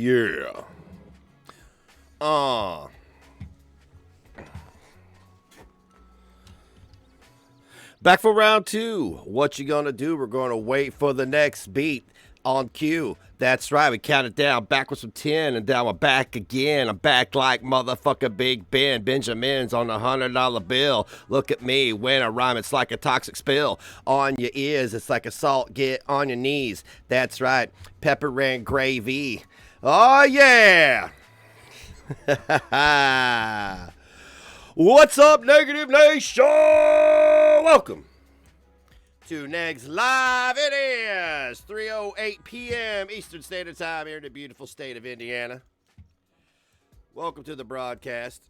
yeah. Back for round two. What you gonna do? We're gonna wait for the next beat on cue. That's right, we count it down backwards from 10 and down my back again. I'm back like motherfucker Big Ben. Benjamin's on a $100 bill. Look at me when I rhyme, it's like a toxic spill. On your ears, it's like assault. Get on your knees. That's right, pepper and gravy. Oh yeah! What's up, Negative Nation? Welcome to Negs Live. It is 3:08 p.m. Eastern Standard Time here in the beautiful state of Indiana. Welcome to the broadcast.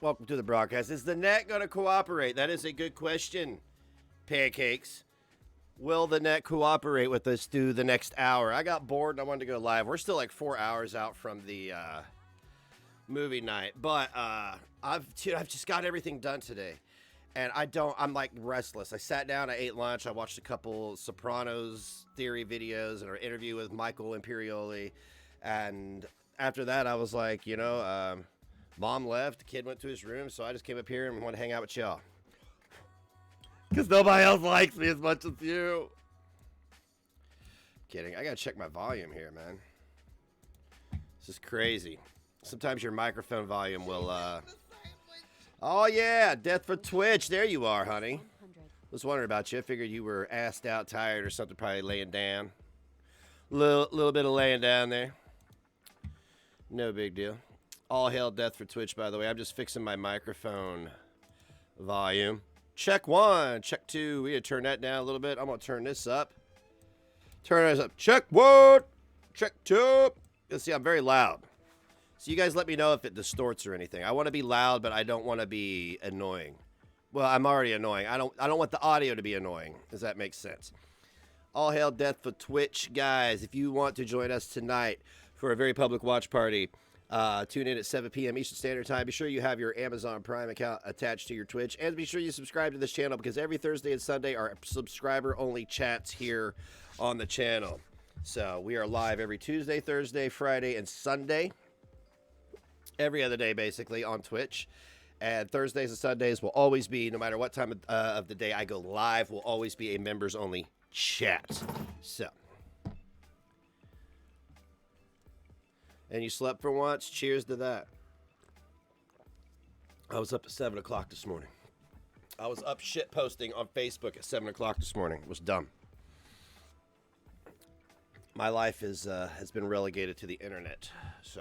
Welcome to the broadcast. Is the net going to cooperate? That is a good question, Pancakes. Will the net cooperate with us through the next hour? I got bored and I wanted to go live. We're still like 4 hours out from the movie night, but I've just got everything done today, and I'm like restless. I sat down, I ate lunch, I watched a couple Sopranos theory videos and an interview with Michael Imperioli, and after that I was like, mom left, the kid went to his room, so I just came up here and want to hang out with y'all because nobody else likes me as much as you. Kidding. I gotta check my volume here, man. This is crazy. Sometimes your microphone volume will, Oh, yeah, Death for Twitch. There you are, honey. Was wondering about you. I figured you were assed out, tired, or something, probably laying down. Little bit of laying down there. No big deal. All hail Death for Twitch, by the way. I'm just fixing my microphone volume. Check one. Check two. We gotta turn that down a little bit. I'm going to turn this up. Turn this up. Check one. Check two. You'll see I'm very loud. So you guys let me know if it distorts or anything. I want to be loud, but I don't want to be annoying. Well, I'm already annoying. I don't want the audio to be annoying. Does that make sense? All hail Death for Twitch, guys. If you want to join us tonight for a very public watch party, tune in at 7 p.m. Eastern Standard Time. Be sure you have your Amazon Prime account attached to your Twitch, and be sure you subscribe to this channel because every Thursday and Sunday are subscriber-only chats here on the channel. So we are live every Tuesday, Thursday, Friday, and Sunday. Every other day, basically, on Twitch. And Thursdays and Sundays will always be, no matter what time of the day I go live, will always be a members-only chat. So. And you slept for once? Cheers to that. I was up at 7 o'clock this morning. I was up shit posting on Facebook at 7 o'clock this morning. It was dumb. My life has been relegated to the internet, so...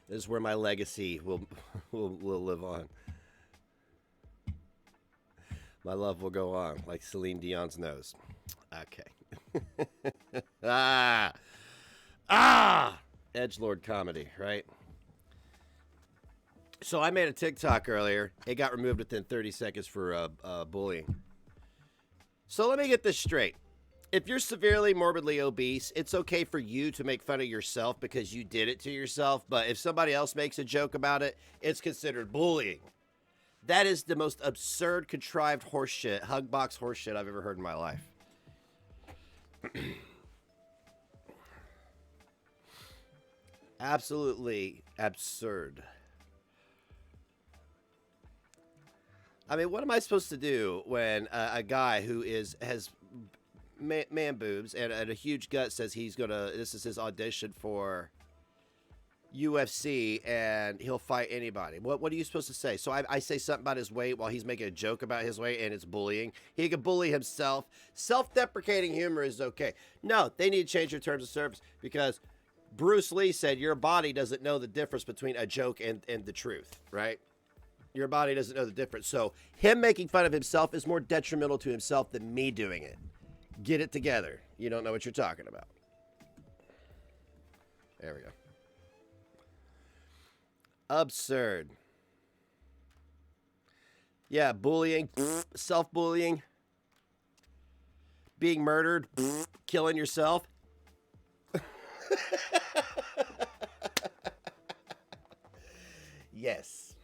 This is where my legacy will live on. My love will go on, like Celine Dion's nose. Okay. Edgelord comedy, right? So I made a TikTok earlier. It got removed within 30 seconds for bullying. So let me get this straight. If you're severely morbidly obese, it's okay for you to make fun of yourself because you did it to yourself. But if somebody else makes a joke about it, it's considered bullying. That is the most absurd, contrived horseshit, hugbox horseshit I've ever heard in my life. Absolutely absurd. I mean, what am I supposed to do when a guy who has man boobs and a huge gut says this is his audition for UFC and he'll fight anybody? What are you supposed to say? So I say something about his weight while he's making a joke about his weight, and it's bullying. He can bully himself. Self-deprecating humor is okay. No, they need to change their terms of service because Bruce Lee said your body doesn't know the difference between a joke and the truth, right? Your body doesn't know the difference. So him making fun of himself is more detrimental to himself than me doing it. Get it together. You don't know what you're talking about. There we go. Absurd. Yeah, bullying, self-bullying, being murdered, killing yourself. Yes.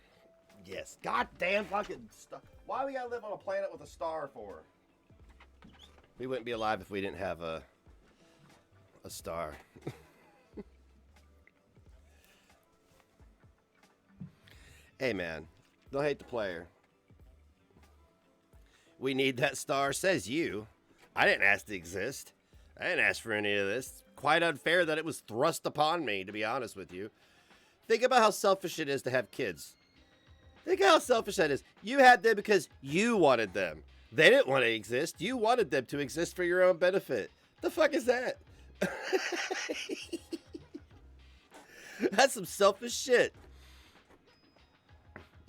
Yes. Goddamn fucking stuff. Why we gotta live on a planet with a star for? We wouldn't be alive if we didn't have a star. Hey, man. Don't hate the player. We need that star, says you. I didn't ask to exist. I didn't ask for any of this. Quite unfair that it was thrust upon me, to be honest with you. Think about how selfish it is to have kids. Think how selfish that is. You had them because you wanted them. They didn't want to exist. You wanted them to exist for your own benefit. The fuck is that? That's some selfish shit.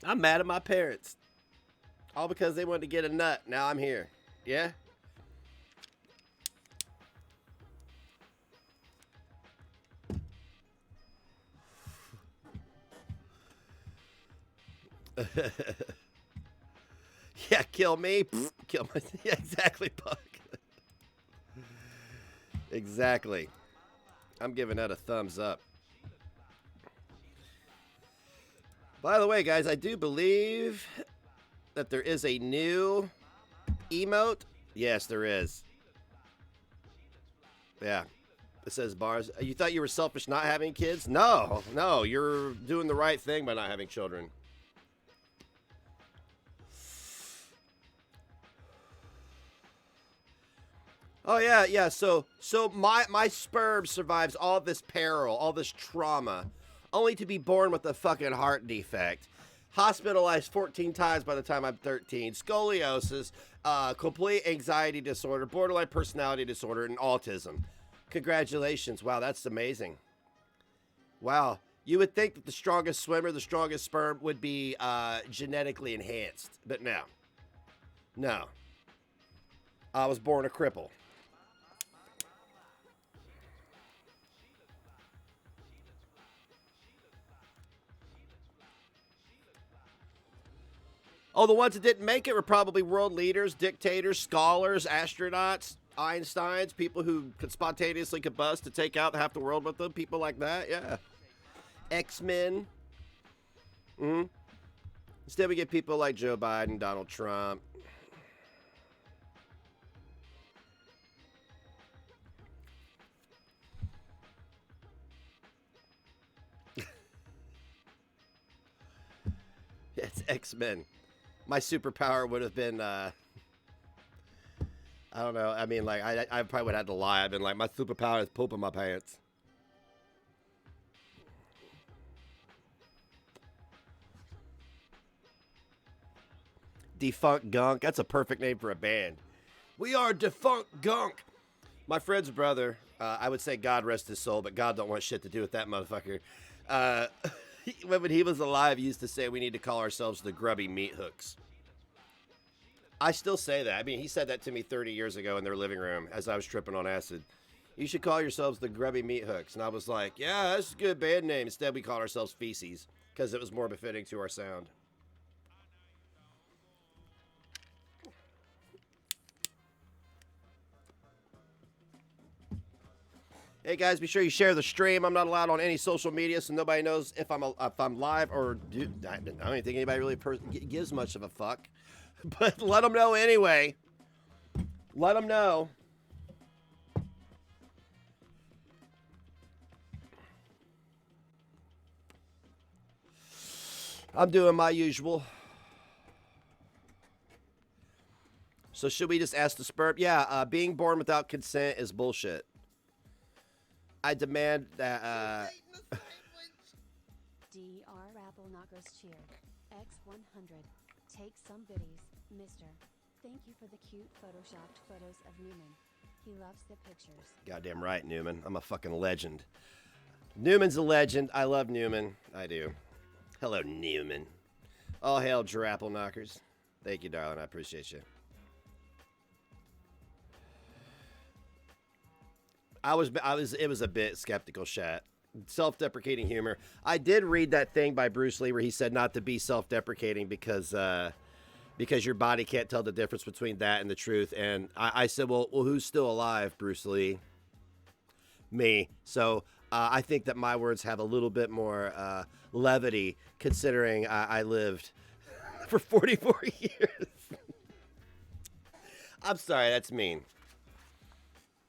I'm mad at my parents. All because they wanted to get a nut. Now I'm here. Yeah? Yeah, kill me. Kill my. Yeah, exactly, Puck. Exactly. I'm giving that a thumbs up. By the way, guys, I do believe that there is a new emote. Yes, there is. Yeah. It says bars. You thought you were selfish not having kids? No, you're doing the right thing by not having children. Oh yeah. So my sperm survives all this peril, all this trauma, only to be born with a fucking heart defect, hospitalized 14 times by the time I'm 13, scoliosis, complete anxiety disorder, borderline personality disorder, and autism. Congratulations! Wow, that's amazing. Wow, you would think that the strongest swimmer, the strongest sperm, would be genetically enhanced, but no. I was born a cripple. Oh, the ones that didn't make it were probably world leaders, dictators, scholars, astronauts, Einsteins, people who could spontaneously combust to take out half the world with them. People like that, yeah. X-Men. Instead, we get people like Joe Biden, Donald Trump. It's X-Men. My superpower would have been, I don't know. I mean, like, I probably would have had to lie. I've been like, my superpower is pooping my pants. Defunct Gunk. That's a perfect name for a band. We are Defunct Gunk. My friend's brother, I would say God rest his soul, but God don't want shit to do with that motherfucker. When he was alive, he used to say we need to call ourselves the Grubby Meat Hooks. I still say that. I mean, he said that to me 30 years ago in their living room as I was tripping on acid. You should call yourselves the Grubby Meat Hooks. And I was like, yeah, that's a good band name. Instead, we called ourselves Feces because it was more befitting to our sound. Hey guys, be sure you share the stream. I'm not allowed on any social media, so nobody knows if I'm live or I don't even think anybody really gives much of a fuck. But let them know anyway. Let them know. I'm doing my usual. So should we just ask the sperm? Yeah, being born without consent is bullshit. I demand that, DR Apple Knockers cheer. X100. Take some biddies, mister. Thank you for the cute photoshopped photos of Newman. He loves the pictures. Goddamn right, Newman. I'm a fucking legend. Newman's a legend. I love Newman. I do. Hello, Newman. All hail, Apple Knockers. Thank you, darling. I appreciate you. It was a bit skeptical, chat. Self-deprecating humor. I did read that thing by Bruce Lee where he said not to be self-deprecating because your body can't tell the difference between that and the truth. And I said, well, who's still alive, Bruce Lee? Me. So I think that my words have a little bit more levity considering I lived for 44 years. I'm sorry, that's mean.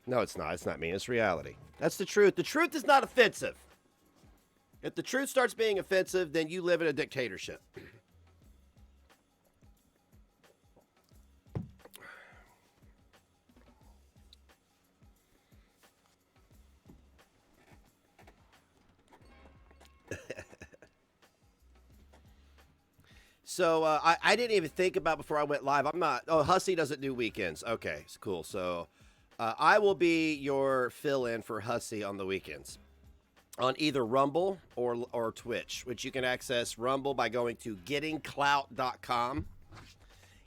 No, it's not. It's not mean. It's reality. That's the truth. The truth is not offensive. If the truth starts being offensive, then you live in a dictatorship. So I didn't even think about before I went live. I'm not. Oh, Hussey doesn't do weekends. Okay, it's cool. So I will be your fill-in for Hussey on the weekends on either Rumble or Twitch, which you can access Rumble by going to gettingclout.com.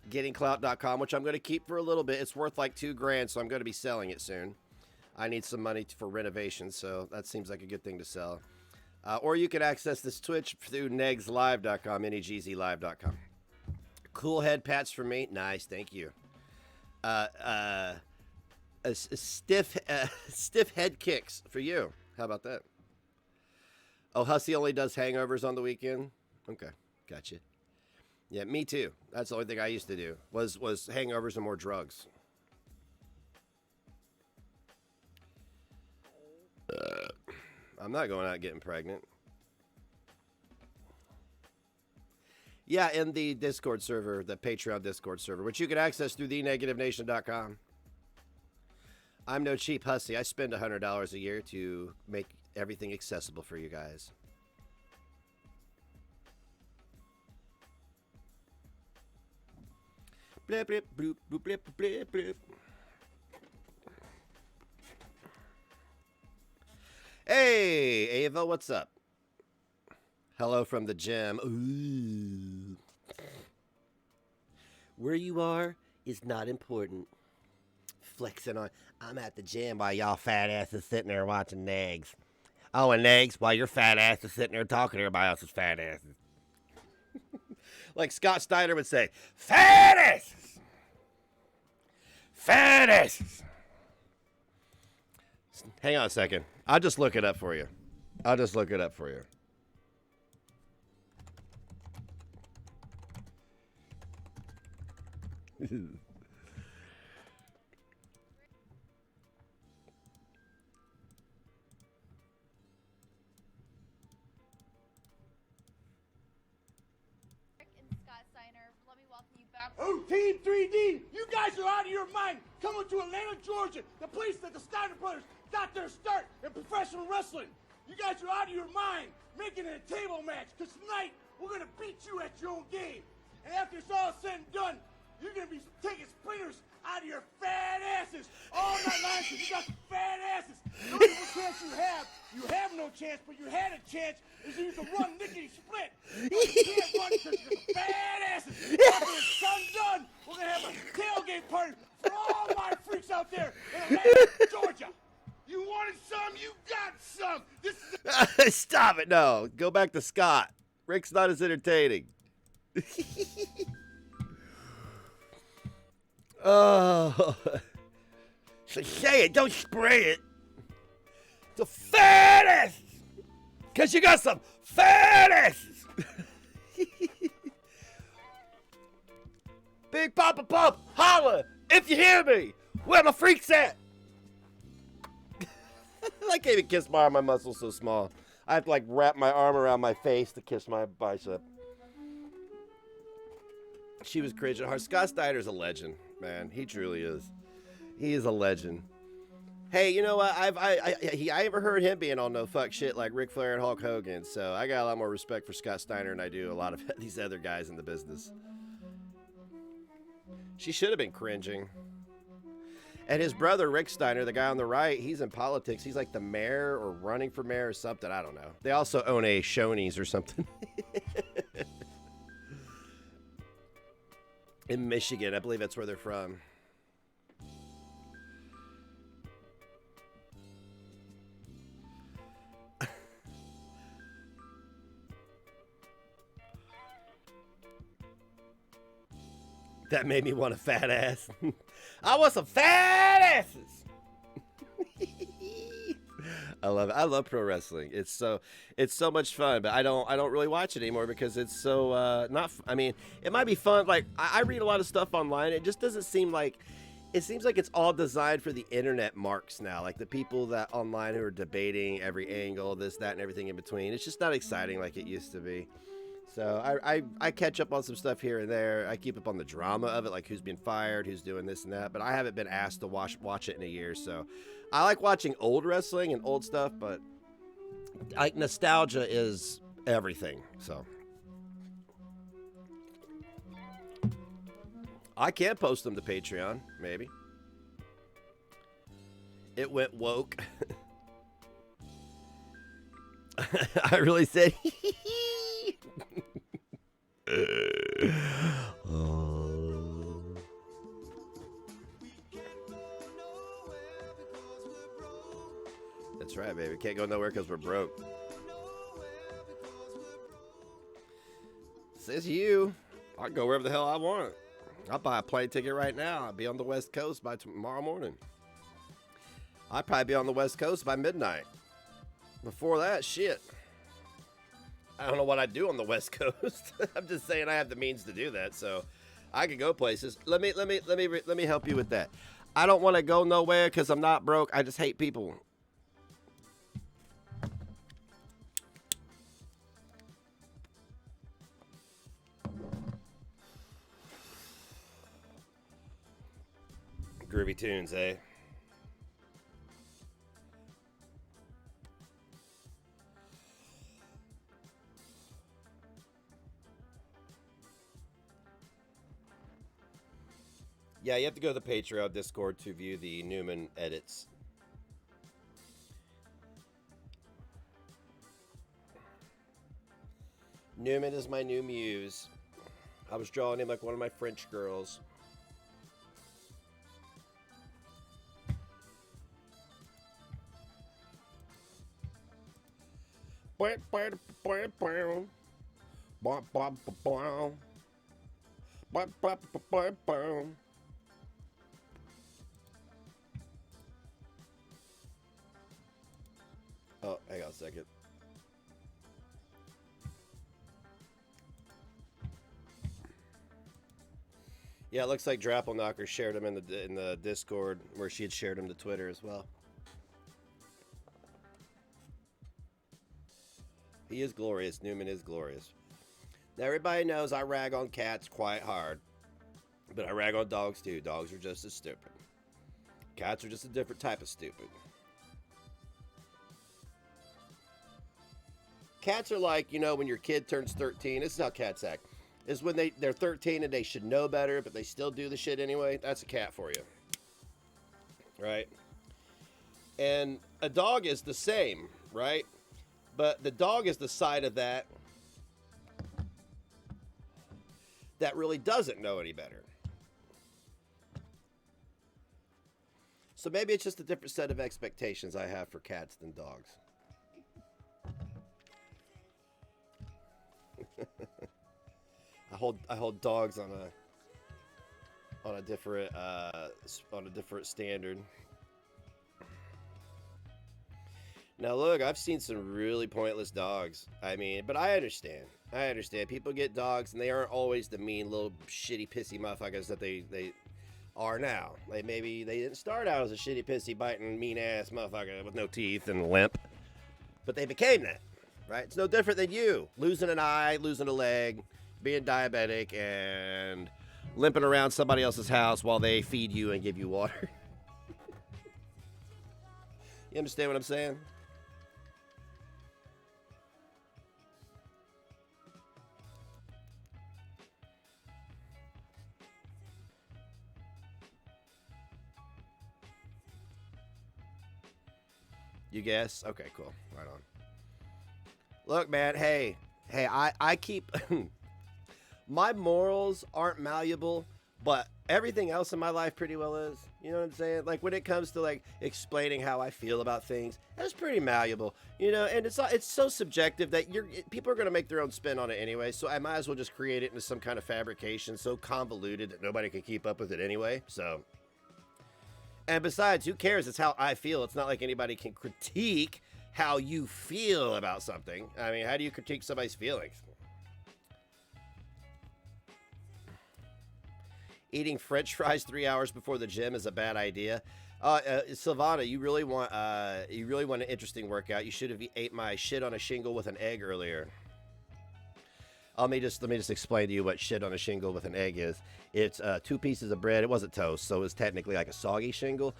Gettingclout.com, which I'm going to keep for a little bit. It's worth like $2,000, so I'm going to be selling it soon. I need some money for renovations, so that seems like a good thing to sell. Or you can access this Twitch through negslive.com, negzlive.com. Cool head pats for me. Nice, thank you. Stiff head kicks for you. How about that? Oh, Hussey only does hangovers on the weekend? Okay, gotcha. Yeah, me too. That's the only thing I used to do was hangovers and more drugs. I'm not going out getting pregnant. Yeah, in the Discord server, the Patreon Discord server, which you can access through thenegativenation.com. I'm no cheap Hussey. I spend $100 a year to make everything accessible for you guys. Blip, blip, bloop, bloop, blip, blip, blip. Hey, Ava, what's up? Hello from the gym. Ooh. Where you are is not important. Flexing on. I'm at the gym while y'all fat asses sitting there watching Negs. Oh, and Negs, while your fat ass is sitting there talking to everybody else's fat asses. Like Scott Steiner would say, fat asses! Fat asses! Hang on a second. I'll just look it up for you. Oh, Team 3D, you guys are out of your mind. Coming to Atlanta, Georgia, the place that the Steiner brothers got their start in professional wrestling. You guys are out of your mind, making it a table match, because tonight we're going to beat you at your own game. And after it's all said and done, you're going to be taking splinters out of your fat asses all night long because you got some fat asses. The only chance you have no chance, but you had a chance, is you can run lickety split. But you can't run because you're fat asses. After it's done, we're going to have a tailgate party for all my freaks out there in Atlanta, Georgia. You wanted some, you got some. This is Stop it. No. Go back to Scott. Rick's not as entertaining. Oh. So say it. Don't spray it. The fat asses. Because you got some fat asses. Big Papa Pump, holla if you hear me. Where my freaks at? I can't even kiss my arm. My muscle's so small. I have to like wrap my arm around my face to kiss my bicep. She was cringing hard. Scott Steiner's a legend, man. He truly is. He is a legend. Hey, you know what? I ever heard him being on no fuck shit like Ric Flair and Hulk Hogan. So I got a lot more respect for Scott Steiner than I do a lot of these other guys in the business. She should have been cringing. And his brother, Rick Steiner, the guy on the right, he's in politics. He's like the mayor or running for mayor or something. I don't know. They also own a Shoney's or something. In Michigan. I believe that's where they're from. That made me want a fat ass. I want some fat asses. I love it. I love pro wrestling. It's so much fun, but I don't really watch it anymore because it's so not. I mean, it might be fun. Like I read a lot of stuff online. It just doesn't seem like it seems like it's all designed for the internet marks now. Like the people that online who are debating every angle, this, that, and everything in between. It's just not exciting like it used to be. So I catch up on some stuff here and there. I keep up on the drama of it, like who's been fired, who's doing this and that. But I haven't been asked to watch it in a year. So I like watching old wrestling and old stuff, but like nostalgia is everything. So I can post them to Patreon, maybe. It went woke. I really said oh. That's right, baby. Can't go nowhere because we're broke. Says you. I can go wherever the hell I want. I'll buy a plane ticket right now. I'll be on the West Coast by tomorrow morning. I'd probably be on the West Coast by midnight. Before that, shit. I don't know what I'd do on the West Coast. I'm just saying I have the means to do that, so I could go places. Let me help you with that. I don't want to go nowhere because I'm not broke. I just hate people. Groovy tunes, eh? Yeah, you have to go to the Patreon Discord to view the Newman edits. Newman is my new muse. I was drawing him like one of my French girls. Oh, hang on a second. Yeah, it looks like Drappelknocker shared him in the Discord, where she had shared him to Twitter as well. He is glorious. Newman is glorious. Now, everybody knows I rag on cats quite hard, but I rag on dogs too. Dogs are just as stupid. Cats are just a different type of stupid. Cats are like, you know, when your kid turns 13. This is how cats act. Is when they're 13 and they should know better, but they still do the shit anyway. That's a cat for you. Right? And a dog is the same, right? But the dog is the side of that really doesn't know any better. So maybe it's just a different set of expectations I have for cats than dogs. I hold dogs on a different standard. Now look, I've seen some really pointless dogs. I mean, but I understand. People get dogs and they aren't always the mean little shitty pissy motherfuckers that they are now. Like maybe they didn't start out as a shitty pissy biting mean ass motherfucker with no teeth and limp, but they became that. Right? It's no different than you losing an eye, losing a leg, being diabetic, and limping around somebody else's house while they feed you and give you water. You understand what I'm saying? You guess? Okay, cool. Right on. Look, man, hey, I keep... My morals aren't malleable, but everything else in my life pretty well is. You know what I'm saying? Like, when it comes to, like, explaining how I feel about things, that's pretty malleable. You know, and it's so subjective that people are going to make their own spin on it anyway, so I might as well just create it into some kind of fabrication so convoluted that nobody can keep up with it anyway, so... And besides, who cares? It's how I feel. It's not like anybody can critique how you feel about something. I mean, how do you critique somebody's feelings? Eating French fries 3 hours before the gym is a bad idea. Silvana, you really want an interesting workout. You should have ate my shit on a shingle with an egg earlier. Let me just explain to you what shit on a shingle with an egg is. It's 2 pieces of bread. It wasn't toast, so it was technically like a soggy shingle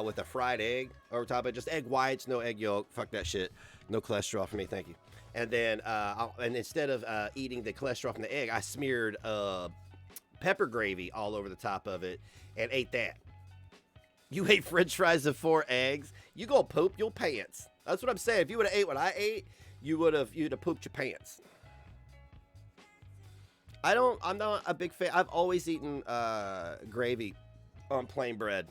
with a fried egg over top of it. Just egg whites, no egg yolk. Fuck that shit. No cholesterol for me, thank you. And then, and instead of eating the cholesterol from the egg, I smeared pepper gravy all over the top of it and ate that. You ate French fries and 4 eggs. You gonna poop your pants. That's what I'm saying. If you would have ate what I ate, you'd have pooped your pants. I'm not a big fan. I've always eaten gravy on plain bread.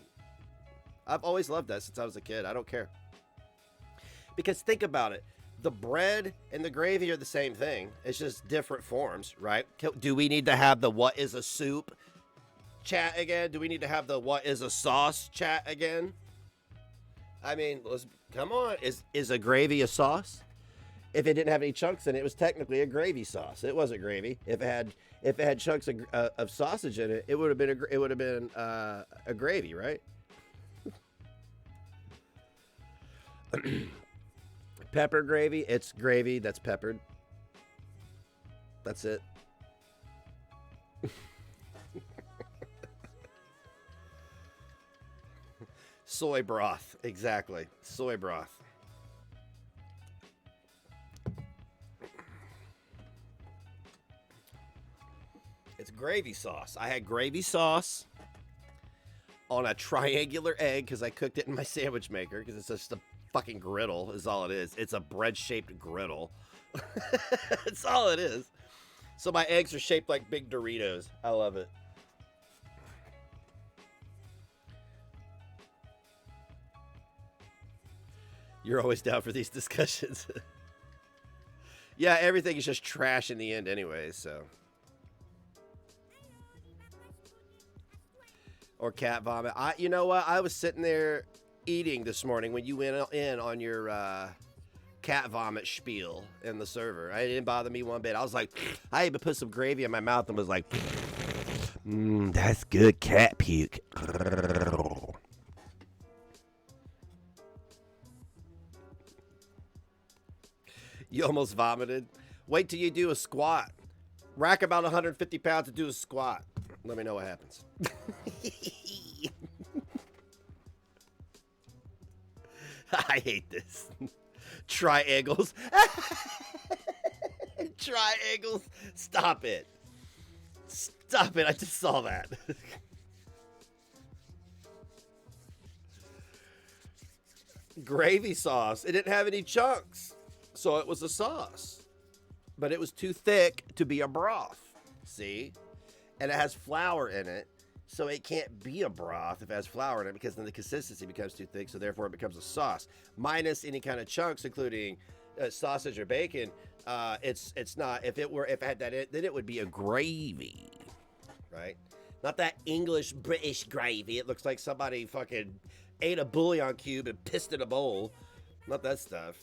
I've always loved that since I was a kid. I don't care. Because think about it. The bread and the gravy are the same thing. It's just different forms, right? Do we need to have the what is a soup chat again? Do we need to have the what is a sauce chat again? I mean, come on. Is a gravy a sauce? If it didn't have any chunks in it, it was technically a gravy sauce. It wasn't gravy. If it had chunks of sausage in it, it would have been a gravy, right? Pepper gravy, it's gravy that's peppered. That's it. Soy broth, exactly. Soy broth. It's gravy sauce. I had gravy sauce on a triangular egg because I cooked it in my sandwich maker because it's just a fucking griddle is all it is. It's a bread-shaped griddle. That's all it is. So my eggs are shaped like big Doritos. I love it. You're always down for these discussions. Yeah, everything is just trash in the end anyway, so. Or cat vomit. You know what? I was sitting there eating this morning when you went in on your cat vomit spiel in the server. It didn't bother me one bit. I was like, I even put some gravy in my mouth and was like, that's good cat puke. You almost vomited. Wait till you do a squat. Rack about 150 pounds to do a squat. Let me know what happens. I hate this. Triangles. Triangles. Stop it. Stop it. I just saw that. Gravy sauce. It didn't have any chunks. So it was a sauce. But it was too thick to be a broth. See? And it has flour in it. So it can't be a broth if it has flour in it because then the consistency becomes too thick. So therefore it becomes a sauce. Minus any kind of chunks, including sausage or bacon. It's not. If it had that in it, then it would be a gravy. Right? Not that English British gravy. It looks like somebody fucking ate a bouillon cube and pissed in a bowl. Not that stuff.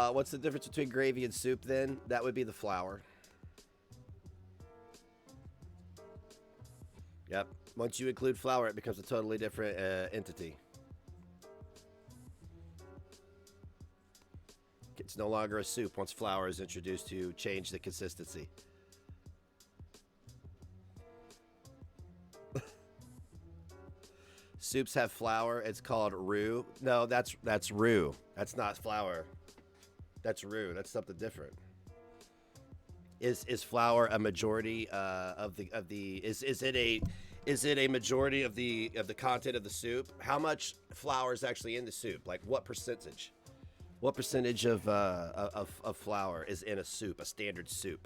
What's the difference between gravy and soup then? That would be the flour. Yep. Once you include flour, it becomes a totally different entity. It's no longer a soup once flour is introduced to change the consistency. Soups have flour. It's called roux. No, that's roux. That's not flour. That's roux. That's something different. Is flour a majority is it a majority of the content of the soup? How much flour is actually in the soup? Like what percentage? What percentage of flour is in a soup, a standard soup?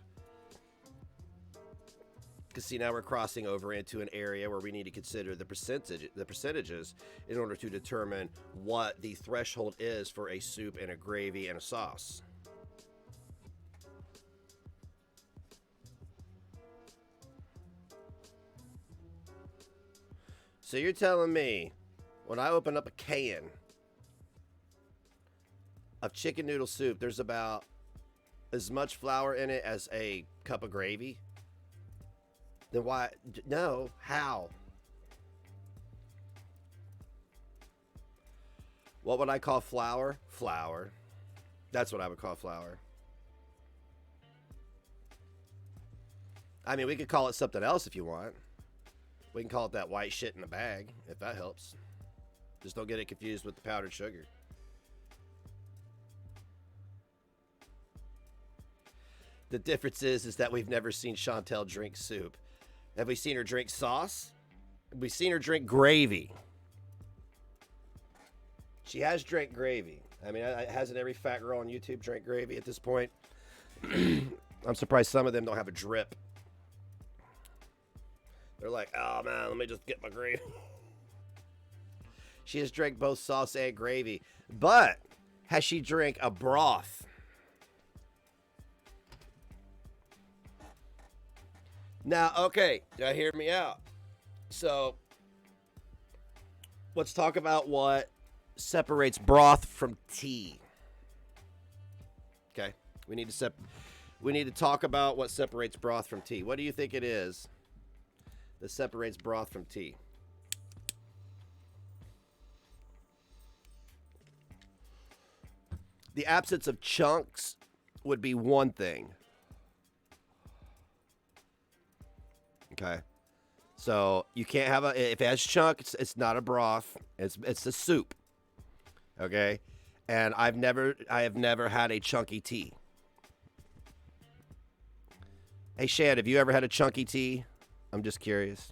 Because see, now we're crossing over into an area where we need to consider the percentages in order to determine what the threshold is for a soup and a gravy and a sauce. So you're telling me when I open up a can of chicken noodle soup, there's about as much flour in it as a cup of gravy? Then why? No. How? What would I call flour? Flour. That's what I would call flour. I mean, we could call it something else if you want. We can call it that white shit in the bag, if that helps. Just don't get it confused with the powdered sugar. The difference is that we've never seen Chantel drink soup. Have we seen her drink sauce? Have we seen her drink gravy? She has drank gravy. I mean, hasn't every fat girl on YouTube drank gravy at this point? I'm surprised some of them don't have a drip. They're like, oh man, let me just get my gravy. She has drank both sauce and gravy. But has she drank a broth? Now, okay, now hear me out. So, let's talk about what separates broth from tea. Okay, we need to talk about what separates broth from tea. What do you think it is that separates broth from tea? The absence of chunks would be one thing. Okay, so you can't have if it has chunks, it's not a broth. It's a soup. Okay, and I have never had a chunky tea. Hey Shad, have you ever had a chunky tea? I'm just curious.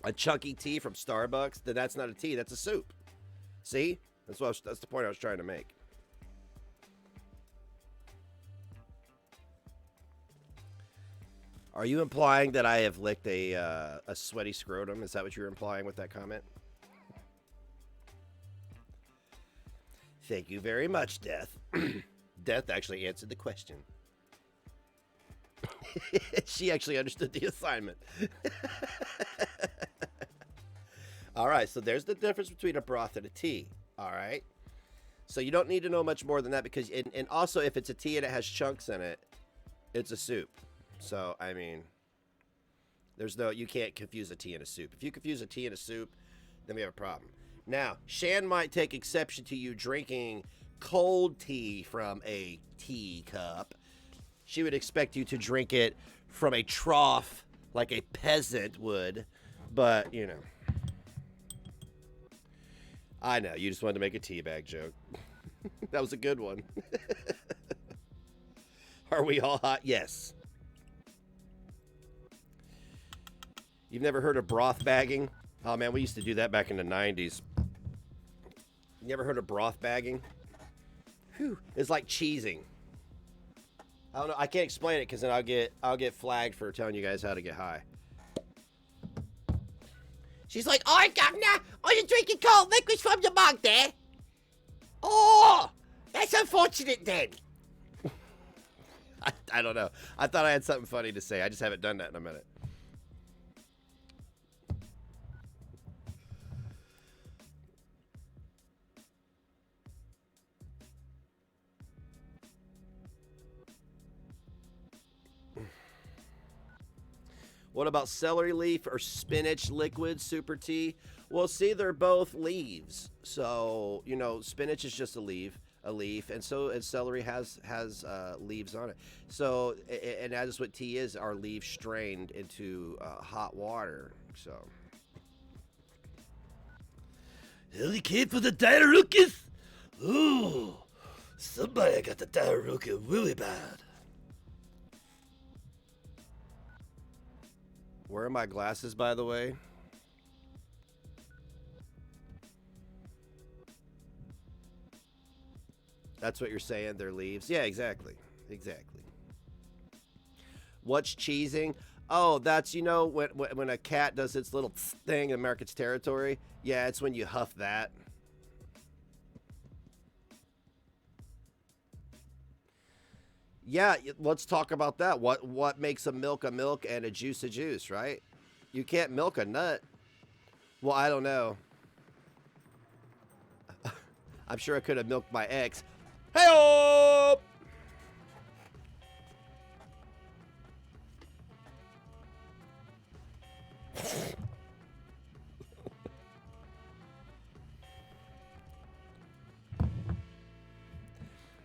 A chunky tea from Starbucks, then that's not a tea, that's a soup. See? That's the point I was trying to make. Are you implying that I have licked a sweaty scrotum? Is that what you're implying with that comment? Thank you very much, Death. Death actually answered the question. She actually understood the assignment. All right, so there's the difference between a broth and a tea. All right. So you don't need to know much more than that because, and also if it's a tea and it has chunks in it, it's a soup. So, I mean, you can't confuse a tea and a soup. If you confuse a tea and a soup, then we have a problem. Now, Shan might take exception to you drinking cold tea from a teacup. She would expect you to drink it from a trough like a peasant would, but, you know. I know, you just wanted to make a teabag joke. That was a good one. Are we all hot? Yes. You've never heard of broth bagging? Oh man, we used to do that back in the 90s. You ever heard of broth bagging? Whew. It's like cheesing. I don't know. I can't explain it because then I'll get flagged for telling you guys how to get high. She's like, "Oh, governor, are you drinking cold liquids from the mug there? Oh, that's unfortunate then." I don't know. I thought I had something funny to say. I just haven't done that in a minute. What about celery leaf or spinach liquid super tea? Well, see, they're both leaves. So, you know, spinach is just a leaf, and celery has leaves on it. So, and that is what tea is, are leaves strained into hot water. So, hell, you came for the diarrhea? Ooh, somebody got the diarrhea really bad. Where are my glasses, by the way? That's what you're saying, they're leaves? Yeah, exactly. Exactly. What's cheesing? Oh, that's, you know, when a cat does its little thing in America's territory? Yeah, it's when you huff that. Yeah, let's talk about that. What makes a milk and a juice, right? You can't milk a nut. Well, I don't know. I'm sure I could have milked my ex. Hey-oh!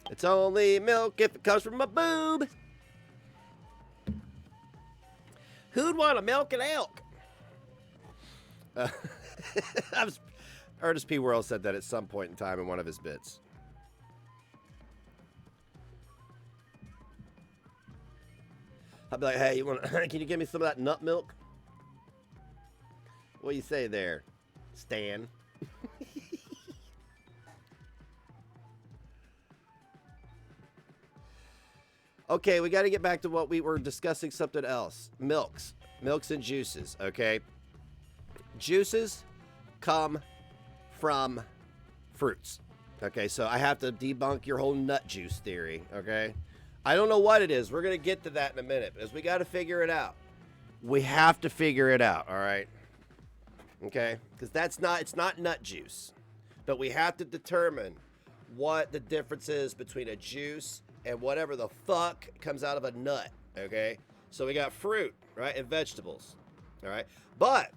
It's only milk if it comes from a boob. Who'd want to milk an elk? Ernest P. Worrell said that at some point in time in one of his bits. I'd be like, hey, can you give me some of that nut milk? What do you say there, Stan? Okay, we got to get back to what we were discussing, something else. Milks and juices, okay? Juices come from fruits. Okay, so I have to debunk your whole nut juice theory, okay? I don't know what it is. We're going to get to that in a minute, because we got to figure it out. We have to figure it out, all right? Okay? Because it's not nut juice. But we have to determine what the difference is between a juice and whatever the fuck comes out of a nut, okay? So we got fruit, right, and vegetables, all right? But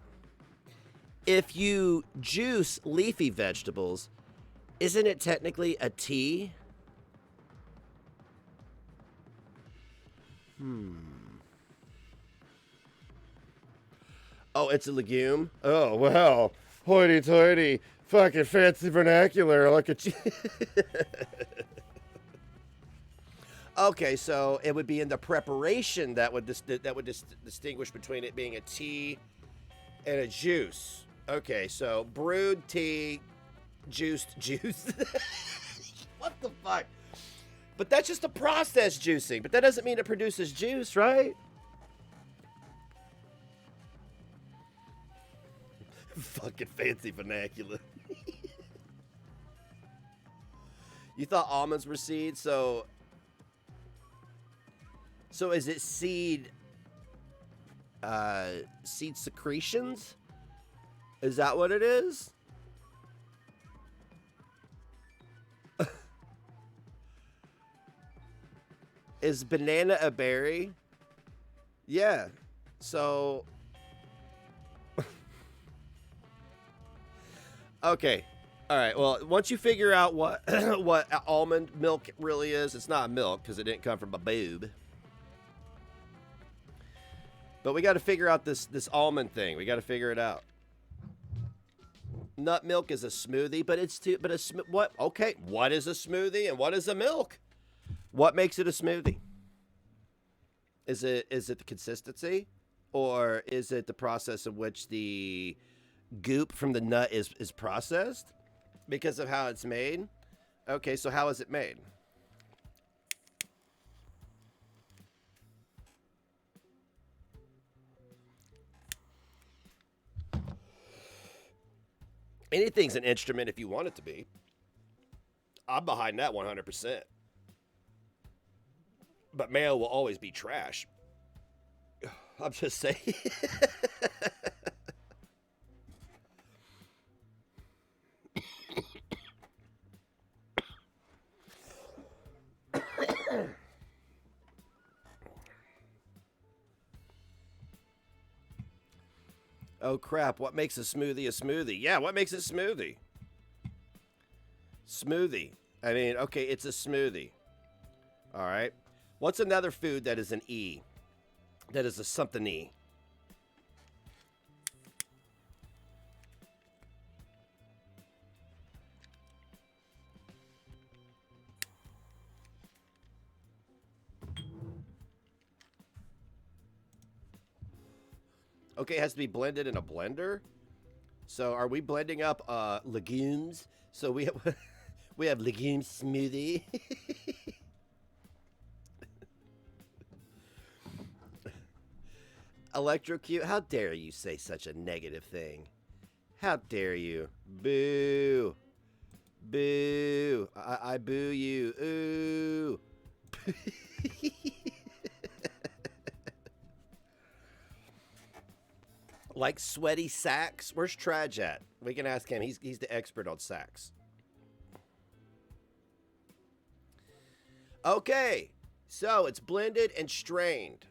if you juice leafy vegetables, isn't it technically a tea? Oh, it's a legume? Oh, well, hoity-toity, fucking fancy vernacular, like a Okay, so it would be in the preparation that would distinguish between it being a tea and a juice. Okay, so brewed tea, juiced juice. What the fuck? But that's just a process juicing. But that doesn't mean it produces juice, right? Fucking fancy vernacular. You thought almonds were seeds, so is it seed secretions? Is that what it is? Is banana a berry? Yeah. So okay. All right. Well, once you figure out what what almond milk really is, it's not milk because it didn't come from a boob. But we got to figure out this almond thing. We got to figure it out. Nut milk is a smoothie, but what? Okay, what is a smoothie and what is a milk? What makes it a smoothie? Is it the consistency, or is it the process in which the goop from the nut is processed because of how it's made? Okay, so how is it made? Anything's an instrument if you want it to be. I'm behind that 100%. But mayo will always be trash. I'm just saying. Oh crap, what makes a smoothie a smoothie? Yeah, what makes it smoothie? Smoothie. I mean, okay, it's a smoothie. All right. What's another food that is an E? That is a something E. Okay, it has to be blended in a blender. So are we blending up legumes? So we have we have legume smoothie. Electrocute, how dare you say such a negative thing? How dare you? Boo. Boo. I boo you. Ooh. Like sweaty sacks? Where's Traj at? We can ask him. He's the expert on sacks. Okay. So it's blended and strained.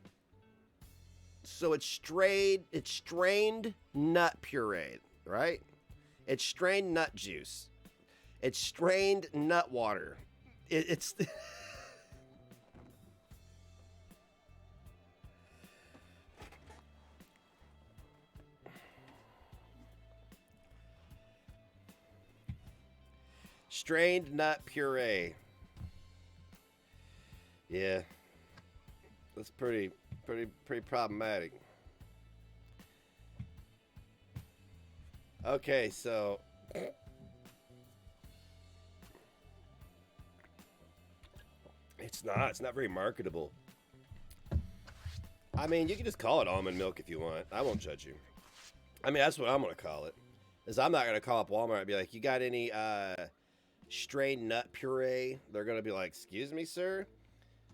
So it's strained nut puree, right? It's strained nut juice. It's strained nut water. It's strained nut puree. Yeah. That's pretty problematic. Okay, so it's not very marketable. I mean, you can just call it almond milk if you want. I won't judge you. I mean, that's what I'm gonna call it. Is I'm not gonna call up Walmart and be like, you got any strained nut puree? They're gonna be like, excuse me, sir?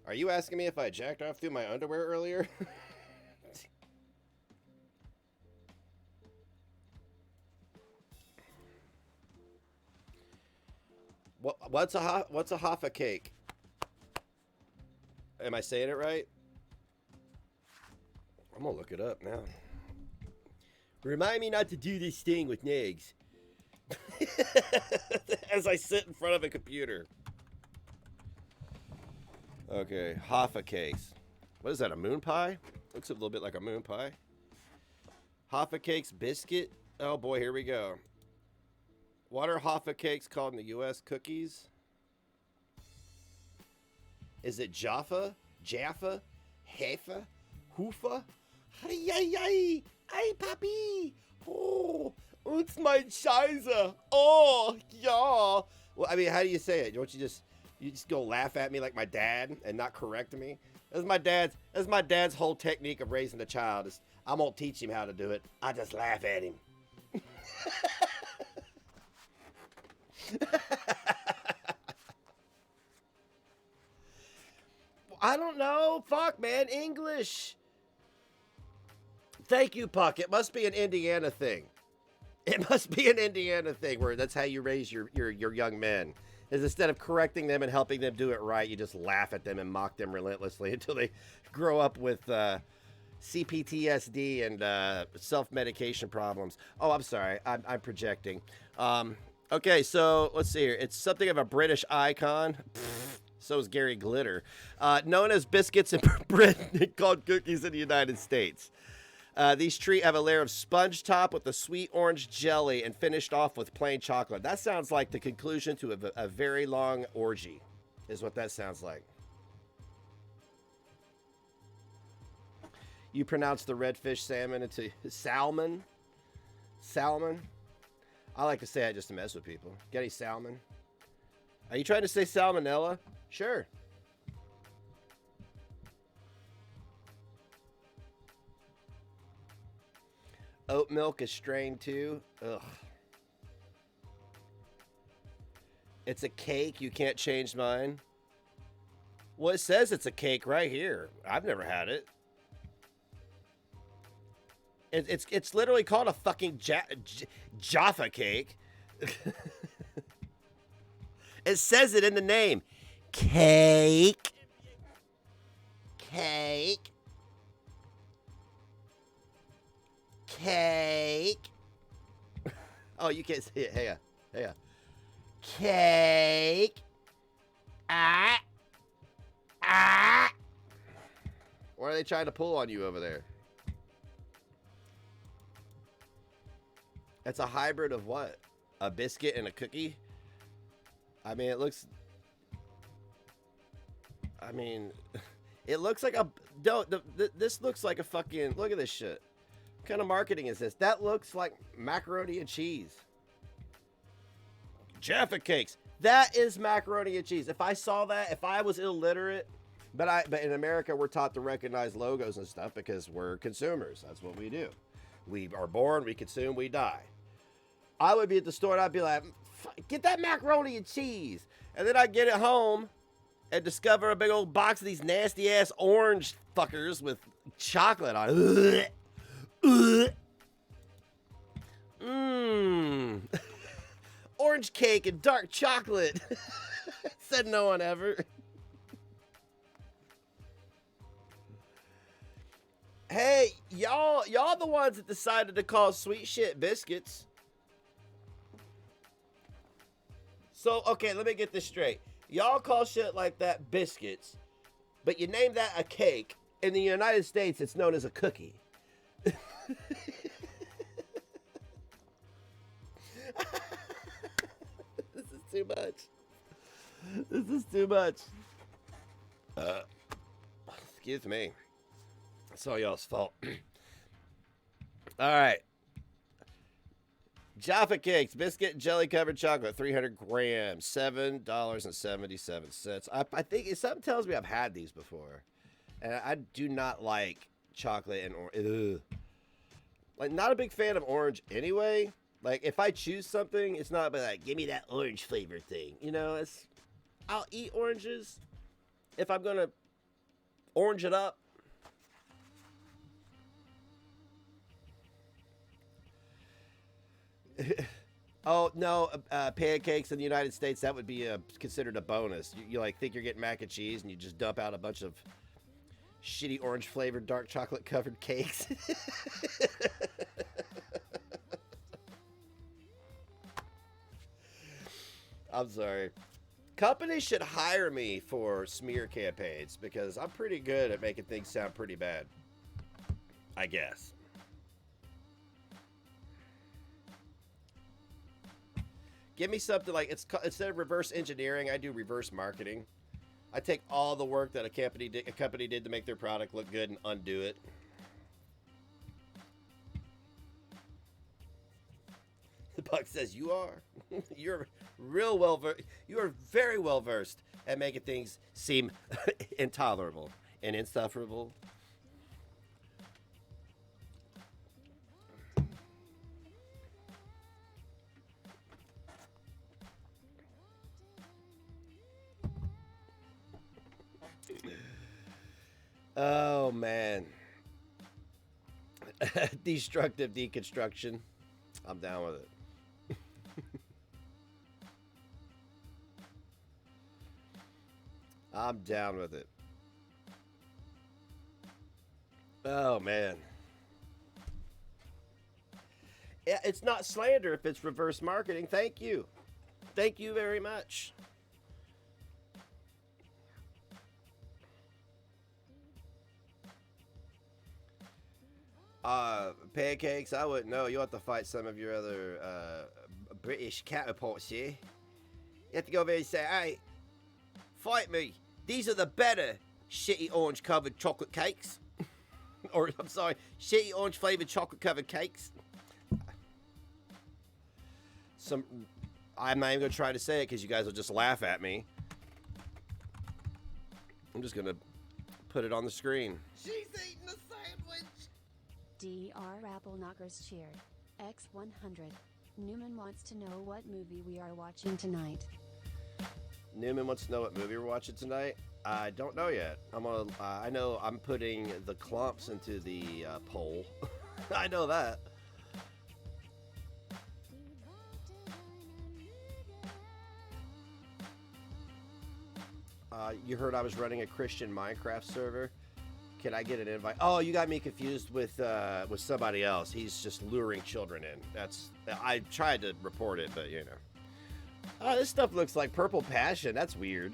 Are you asking me if I jacked off through my underwear earlier? What's a Hoffa cake? Am I saying it right? I'm gonna look it up now. Remind me not to do this thing with Nigs. As I sit in front of a computer. Okay, Hoffa cakes. What is that, a moon pie? Looks a little bit like a moon pie. Hoffa cakes biscuit. Oh boy, here we go. What are Hoffa cakes called in the U.S.? Cookies? Is it Jaffa? Jaffa? Hefa? Hoofa? Ay, ay, ay! Ay, papi! Oh, it's my Scheiße! Oh, yeah! Well, I mean, how do you say it? Don't you just go laugh at me like my dad and not correct me? That's my dad's whole technique of raising a child. Is I won't teach him how to do it. I just laugh at him. I don't know. Fuck, man. English. Thank you, Puck. It must be an Indiana thing. It must be an Indiana thing where that's how you raise your young men. Is instead of correcting them and helping them do it right, you just laugh at them and mock them relentlessly until they grow up with CPTSD and self-medication problems. Oh, I'm sorry. I'm projecting. Okay, so let's see here. It's something of a British icon. So is Gary Glitter. Known as biscuits in Britain, called cookies in the United States. These treats have a layer of sponge top with a sweet orange jelly and finished off with plain chocolate. That sounds like the conclusion to a very long orgy, is what that sounds like. You pronounce the redfish salmon into salmon? Salmon? I like to say that just to mess with people. Get any salmon? Are you trying to say salmonella? Sure. Oat milk is strained too. Ugh. It's a cake. You can't change mine. Well, it says it's a cake right here. I've never had it. It's literally called a fucking Jaffa cake. It says it in the name. Cake. Cake. Cake. Oh, you can't see it. Hey, hey. Cake. Ah. Ah. What are they trying to pull on you over there? It's a hybrid of what? A biscuit and a cookie? I mean, it looks... I mean, it looks like a... No, this looks like a fucking... Look at this shit. What kind of marketing is this? That looks like macaroni and cheese. Jaffa cakes. That is macaroni and cheese. If I saw that, if I was illiterate, But in America, we're taught to recognize logos and stuff because we're consumers. That's what we do. We are born, we consume, we die. I would be at the store and I'd be like, get that macaroni and cheese. And then I'd get it home and discover a big old box of these nasty ass orange fuckers with chocolate on it. Mmm. Orange cake and dark chocolate. Said no one ever. Hey, y'all the ones that decided to call sweet shit biscuits. So, okay, let me get this straight. Y'all call shit like that biscuits, but you name that a cake. In the United States, it's known as a cookie. This is too much. This is too much. Excuse me. It's all y'all's fault. All right. Jaffa Cakes, biscuit jelly covered chocolate, 300 grams, $7.77. I think something tells me I've had these before, and I do not like chocolate and orange. Like, not a big fan of orange anyway. Like, if I choose something, it's not like, give me that orange flavor thing. You know, I'll eat oranges if I'm gonna orange it up. Oh no, pancakes in the United States, that would be considered a bonus. You like think you're getting mac and cheese and you just dump out a bunch of shitty orange flavored dark chocolate covered cakes. I'm sorry. Companies should hire me for smear campaigns because I'm pretty good at making things sound pretty bad, I guess. Give me something like instead of reverse engineering, I do reverse marketing. I take all the work that a company did to make their product look good and undo it. The Buck says you are. You're you are very well versed at making things seem intolerable and insufferable. Oh, man. Destructive deconstruction. I'm down with it. I'm down with it. Oh, man. Yeah, it's not slander if it's reverse marketing. Thank you. Thank you very much. Pancakes, I wouldn't know. You'll have to fight some of your other British counterparts here. You have to go over there and say, hey, fight me. These are the better shitty orange covered chocolate cakes. Or, I'm sorry, shitty orange flavored chocolate covered cakes. I'm not even going to try to say it because you guys will just laugh at me. I'm just going to put it on the screen. She's eating a sandwich. DR Apple Knockers cheered. X100. Newman wants to know what movie we are watching tonight. Newman wants to know what movie we're watching tonight. I don't know yet. I know I'm putting the clumps into the poll. I know that. You heard I was running a Christian Minecraft server. Can I get an invite? Oh, you got me confused with somebody else. He's just luring children in. I tried to report it, but you know. Oh, this stuff looks like Purple Passion. That's weird.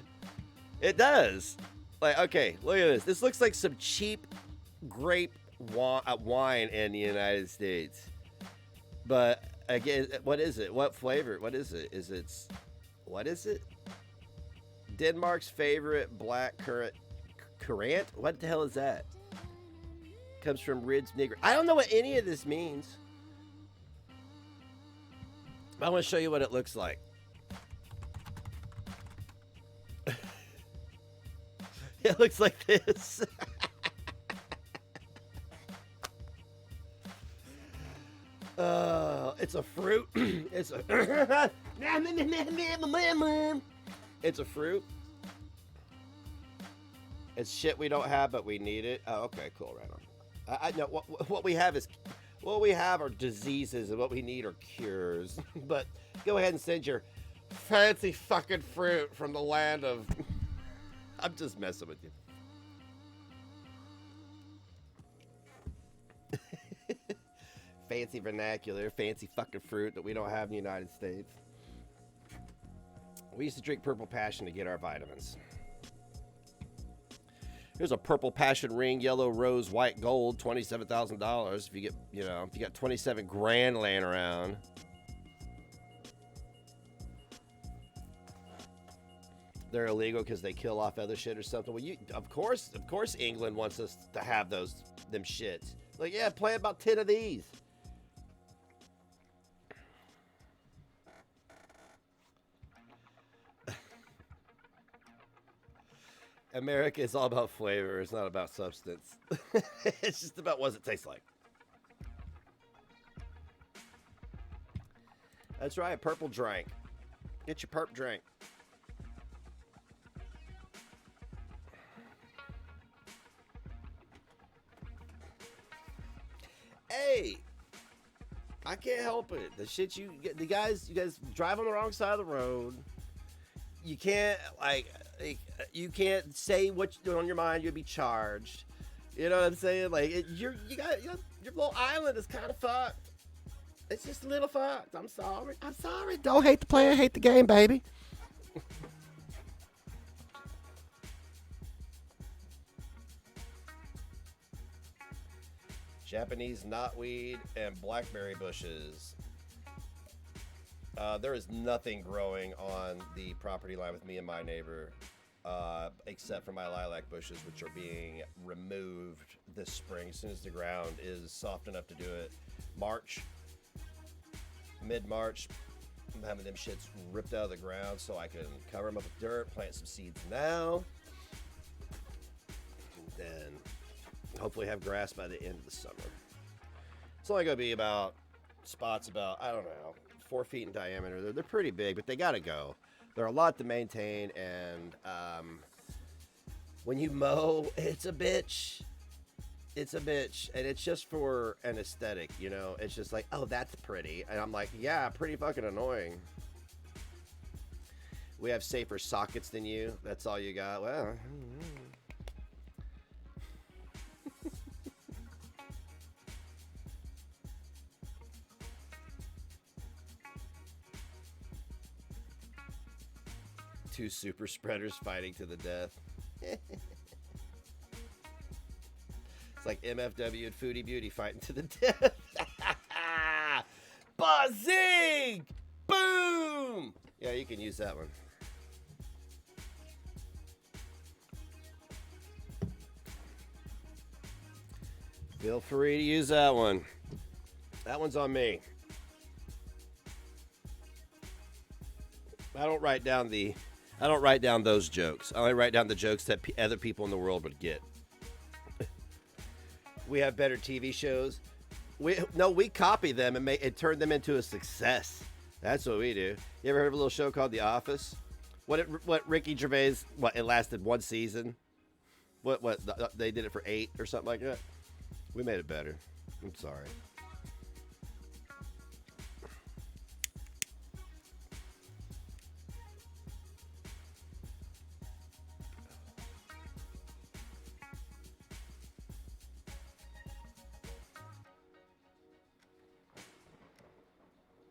It does. Like, okay, look at this. This looks like some cheap grape wine in the United States. But again, what is it? What flavor? What is it? What is it? Denmark's favorite black currant. What the hell is that? Comes from Rid's Nigger. I don't know what any of this means. I want to show you what it looks like. It looks like this. It's a fruit. It's a. It's a fruit. It's shit we don't have, but we need it. Oh, okay, cool, right on. I know what we have are diseases, and what we need are cures. But go ahead and send your fancy fucking fruit from the land of. I'm just messing with you. Fancy vernacular, fancy fucking fruit that we don't have in the United States. We used to drink Purple Passion to get our vitamins. Here's a Purple Passion ring, yellow, rose, white, gold, $27,000. If you get, if you got 27 grand laying around. They're illegal because they kill off other shit or something. Well, of course, England wants us to have them shits. Like, yeah, play about 10 of these. America is all about flavor. It's not about substance. It's just about what it tastes like. That's right, purple drink. Get your perp drink. Hey, I can't help it. The shit you guys drive on the wrong side of the road. You can't you can't say what's on your mind. You'll be charged. You know what I'm saying? Like your little island is kind of fucked. It's just a little fucked. I'm sorry. Don't hate the player, hate the game, baby. Japanese knotweed and blackberry bushes. There is nothing growing on the property line with me and my neighbor, except for my lilac bushes, which are being removed this spring as soon as the ground is soft enough to do it. Mid-March, I'm having them shits ripped out of the ground so I can cover them up with dirt, plant some seeds now, and then hopefully have grass by the end of the summer. It's only going to be about spots about, I don't know, 4 feet in diameter. They're pretty big, but they got to go. They're a lot to maintain, and when you mow, it's a bitch. It's a bitch, and it's just for an aesthetic, It's just like, oh, that's pretty. And I'm like, yeah, pretty fucking annoying. We have safer sockets than you. That's all you got. Well, two super spreaders fighting to the death. It's like MFW and Foodie Beauty fighting to the death. Buzzing! Boom! Yeah, you can use that one. Feel free to use that one. That one's on me. I don't write down those jokes. I only write down the jokes that other people in the world would get. We have better TV shows. We copy them and turn them into a success. That's what we do. You ever heard of a little show called The Office? What Ricky Gervais? It lasted one season. They did it for 8 or something like that. We made it better. I'm sorry.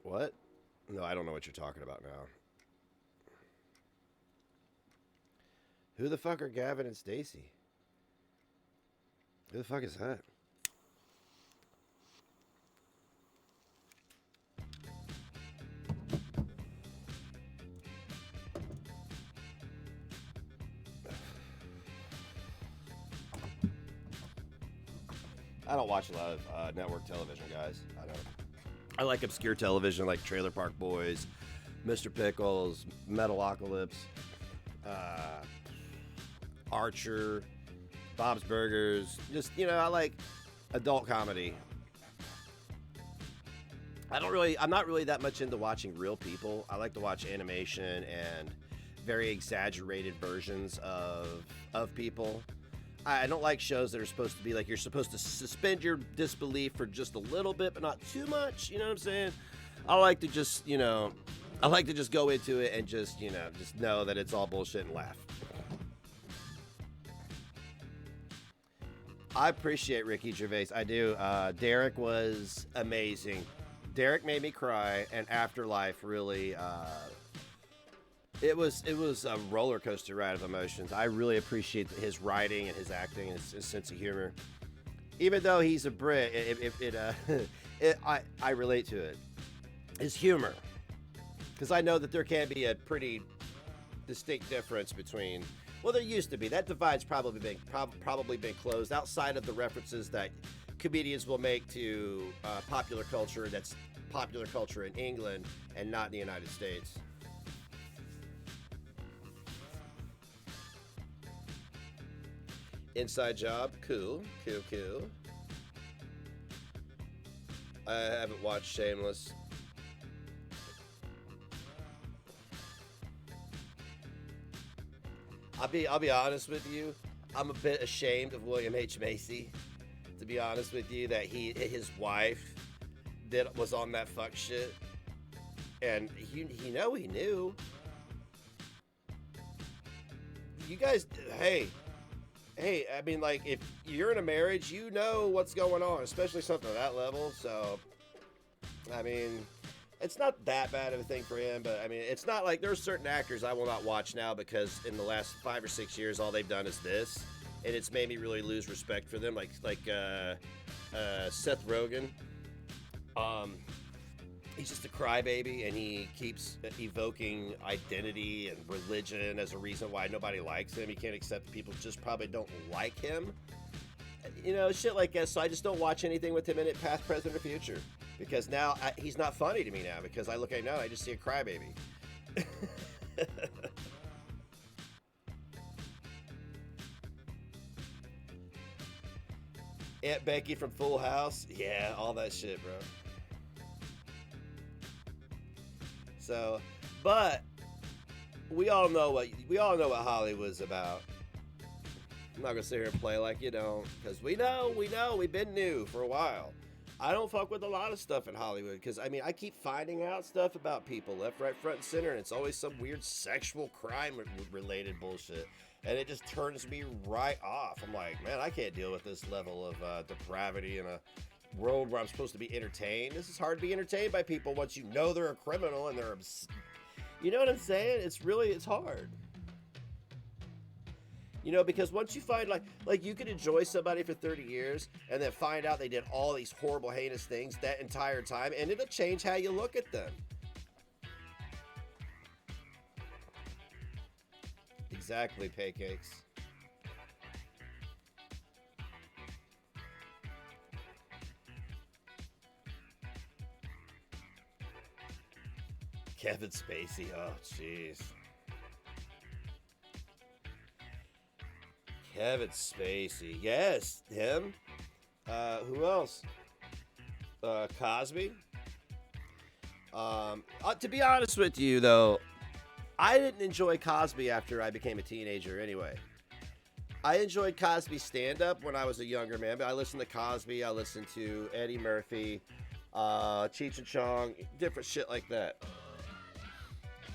What? No, I don't know what you're talking about now. Who the fuck are Gavin and Stacy? Who the fuck is that? I don't watch a lot of network television, guys. I don't. I like obscure television like Trailer Park Boys, Mr. Pickles, Metalocalypse. Archer, Bob's Burgers. Just, you know, I like adult comedy. I'm not really that much into watching real people. I like to watch animation and very exaggerated versions of people. I don't like shows that are supposed to be like you're supposed to suspend your disbelief for just a little bit, but not too much. You know what I'm saying? I like to just, you know, go into it and just, you know, just know that it's all bullshit and laugh. I appreciate Ricky Gervais. I do. Derek was amazing. Derek made me cry, and Afterlife really, it was a roller coaster ride of emotions. I really appreciate his writing and his acting and his sense of humor. Even though he's a Brit, I relate to it. His humor, because I know that there can be a pretty distinct difference between. Well, there used to be. That divide's probably been closed outside of the references that comedians will make to popular culture. That's popular culture in England and not in the United States. Inside Job, cool. I haven't watched Shameless. I'll be honest with you. I'm a bit ashamed of William H. Macy. To be honest with you, that his wife was on that fuck shit, and he knew. You guys, hey. I mean, like, if you're in a marriage, you know what's going on, especially something at that level. So, I mean, it's not that bad of a thing for him, but I mean, it's not like there's certain actors I will not watch now because in the last 5 or 6 years, all they've done is this, and it's made me really lose respect for them. Like Seth Rogen, he's just a crybaby, and he keeps evoking identity and religion as a reason why nobody likes him. He can't accept that people just probably don't like him. You know, shit like that. So I just don't watch anything with him in it, past, present, or future. Because now he's not funny to me now. Because I look at him now and I just see a crybaby. Aunt Becky from Full House. Yeah, all that shit, bro. So, but we all know what Hollywood's about. I'm not gonna sit here and play like you don't, because we know, we've been new for a while. I don't fuck with a lot of stuff in Hollywood, because I mean, I keep finding out stuff about people left, right, front, and center, and it's always some weird sexual crime related bullshit, and it just turns me right off. I'm like, man, I can't deal with this level of depravity in a world where I'm supposed to be entertained. This is hard to be entertained by people once you know they're a criminal and they're, you know what I'm saying? It's hard. You know, because once you find like you could enjoy somebody for 30 years and then find out they did all these horrible, heinous things that entire time, and it'll change how you look at them. Exactly, pancakes. Kevin Spacey, oh jeez. Kevin Spacey, yes, him. Who else? Cosby. To be honest with you, though, I didn't enjoy Cosby after I became a teenager anyway. I enjoyed Cosby's stand-up when I was a younger man, but I listened to Cosby, I listened to Eddie Murphy, Cheech and Chong, different shit like that.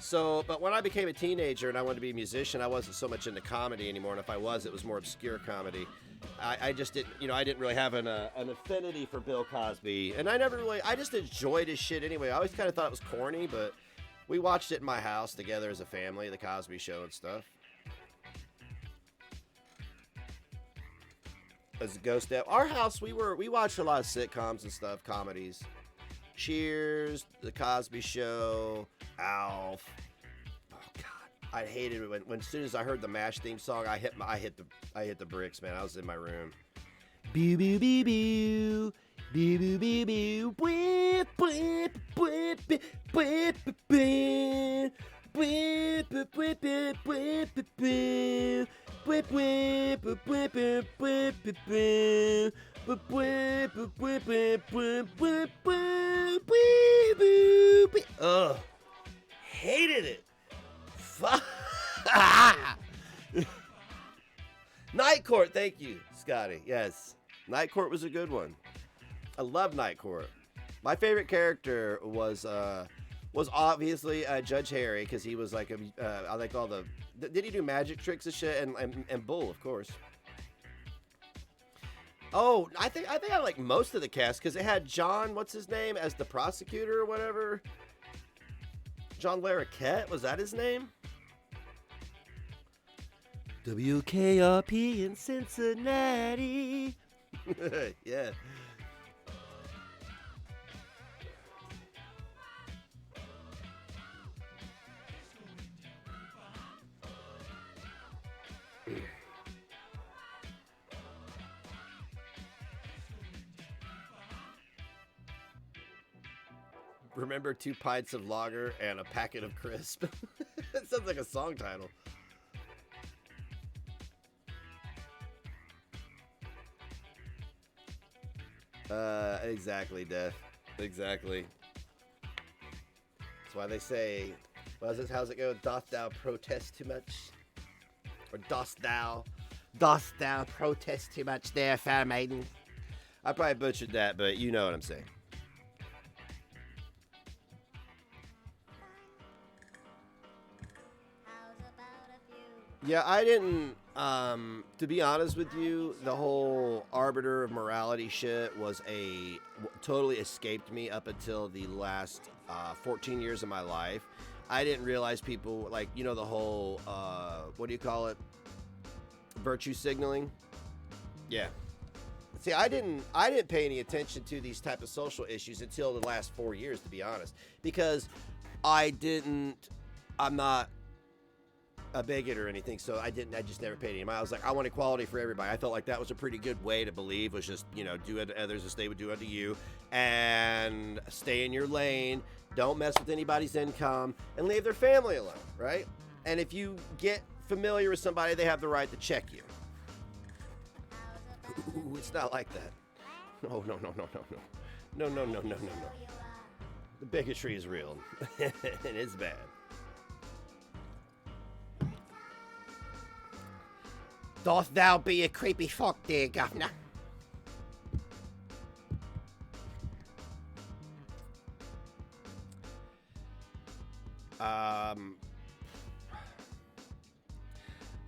So, but when I became a teenager and I wanted to be a musician, I wasn't so much into comedy anymore, and if I was, it was more obscure comedy. I just didn't, I didn't really have an affinity for Bill Cosby, and I just enjoyed his shit anyway. I always kind of thought it was corny, but we watched it in my house together as a family, The Cosby Show and stuff. As a ghost dad, our house, we watched a lot of sitcoms and stuff, comedies. Cheers, The Cosby Show, Alf. Oh God, I hated it when as soon as I heard the MASH theme song, I hit the bricks, man. I was in my room. Boo boo boo boo. Boo boo boo boo. Whip whip whip whip whip whip whip whip whip whip. Ugh. Hated it. Fuck. Night Court, thank you, Scotty. Yes. Night Court was a good one. I love Night Court. My favorite character was obviously Judge Harry, because he was like I like all the. Did he do magic tricks and shit? And Bull, of course. Oh, I think I like most of the cast, because it had John, what's his name, as the prosecutor or whatever. John Larroquette, was that his name? WKRP in Cincinnati. Yeah. Remember 2 pints of lager and a packet of crisp. That sounds like a song title. Exactly, Death. Exactly. That's why they say, how's it go? Dost thou protest too much? Or dost thou protest too much there, fair maiden? I probably butchered that, but you know what I'm saying. Yeah, I didn't, to be honest with you, the whole arbiter of morality shit was totally escaped me up until the last 14 years of my life. I didn't realize people, like, you know, the whole, what do you call it? Virtue signaling? Yeah. See, I didn't pay any attention to these type of social issues until the last 4 years, to be honest, because I'm not a bigot or anything, so I just never paid any mind. I was like, I want equality for everybody. I felt like that was a pretty good way to believe, was just, you know, do unto others as they would do unto you, and stay in your lane, don't mess with anybody's income, and leave their family alone, right? And if you get familiar with somebody, they have the right to check you. Ooh, it's not like that. Oh, no. No. The bigotry is real, and it's bad. Dost thou be a creepy fuck, dear governor? I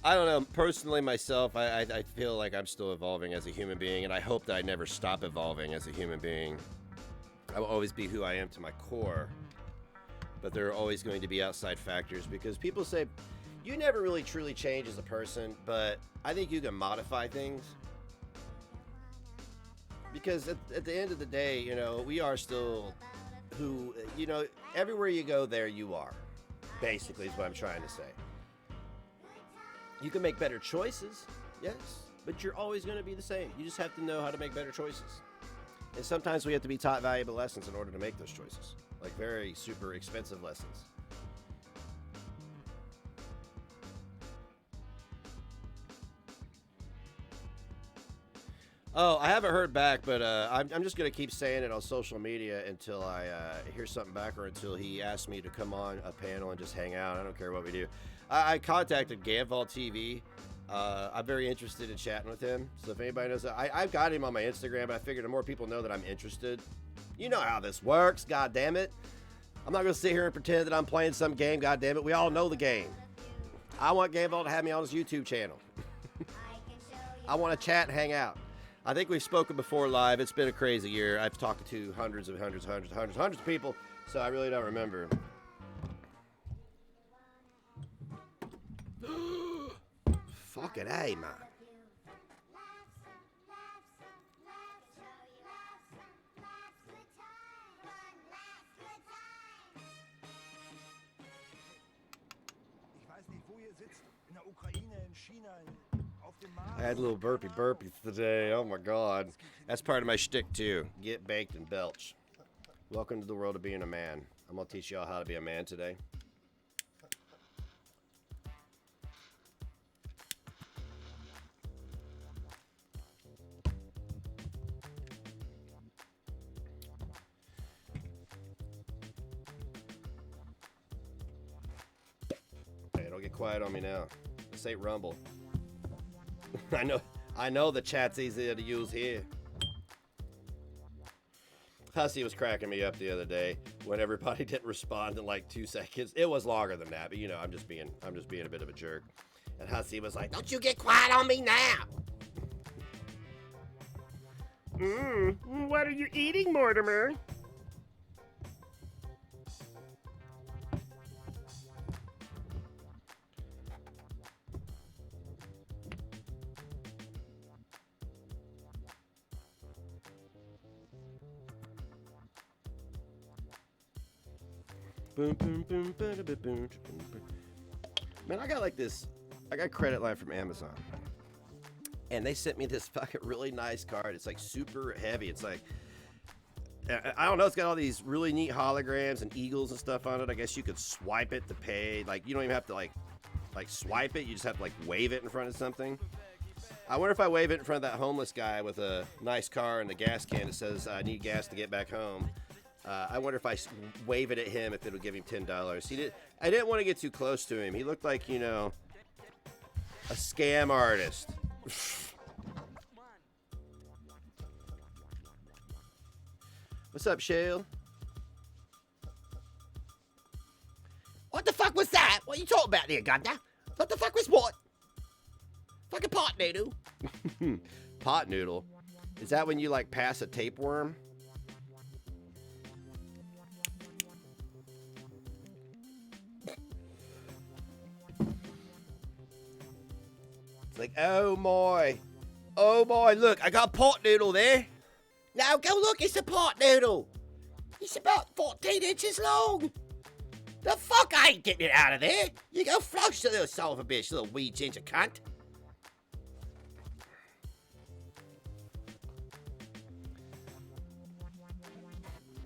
don't know. Personally, myself, I feel like I'm still evolving as a human being, and I hope that I never stop evolving as a human being. I will always be who I am to my core, but there are always going to be outside factors, because people say you never really truly change as a person, but I think you can modify things. Because at the end of the day, you know, we are still who, you know, everywhere you go, there you are. Basically is what I'm trying to say. You can make better choices, yes, but you're always going to be the same. You just have to know how to make better choices. And sometimes we have to be taught valuable lessons in order to make those choices. Like very super expensive lessons. Oh, I haven't heard back, but I'm just going to keep saying it on social media until I hear something back, or until he asks me to come on a panel and just hang out. I don't care what we do. I contacted Ganval TV. I'm very interested in chatting with him. So if anybody knows that, I've got him on my Instagram, but I figured the more people know that I'm interested. You know how this works, god damn it. I'm not going to sit here and pretend that I'm playing some game, god damn it. We all know the game. I want Ganval to have me on his YouTube channel. I want to chat and hang out. I think we've spoken before live. It's been a crazy year. I've talked to hundreds of people, so I really don't remember. Fucking A, man. I had little burpees today. Oh my God. That's part of my shtick too. Get baked and belch. Welcome to the world of being a man. I'm going to teach y'all how to be a man today. quiet on me now. This ain't Rumble. I know the chat's easier to use here. Hussy was cracking me up the other day when everybody didn't respond in like 2 seconds. It was longer than that, but you know, I'm just being a bit of a jerk. And Hussy was like, "Don't you get quiet on me now." What are you eating, Mortimer? Boom, boom, boom, boom, boom, boom. Man, I got credit line from Amazon. And they sent me this fucking really nice card. It's like super heavy. It's like, I don't know, it's got all these really neat holograms and eagles and stuff on it. I guess you could swipe it to pay. Like, you don't even have to like swipe it. You just have to like wave it in front of something. I wonder if I wave it in front of that homeless guy with a nice car and a gas can that says, "I need gas to get back home." I wonder if I wave it at him, if it'll give him $10. I didn't want to get too close to him. He looked like, you know, a scam artist. What's up, Shale? What the fuck was that? What are you talking about there, Gunda? What the fuck was what? Fucking pot noodle. Pot noodle? Is that when you like pass a tapeworm? It's like, oh my, look, I got a pot noodle there. Now go look, it's a pot noodle. It's about 14 inches long. The fuck, I ain't getting it out of there. You go flush, you little son of a bitch, little wee ginger cunt.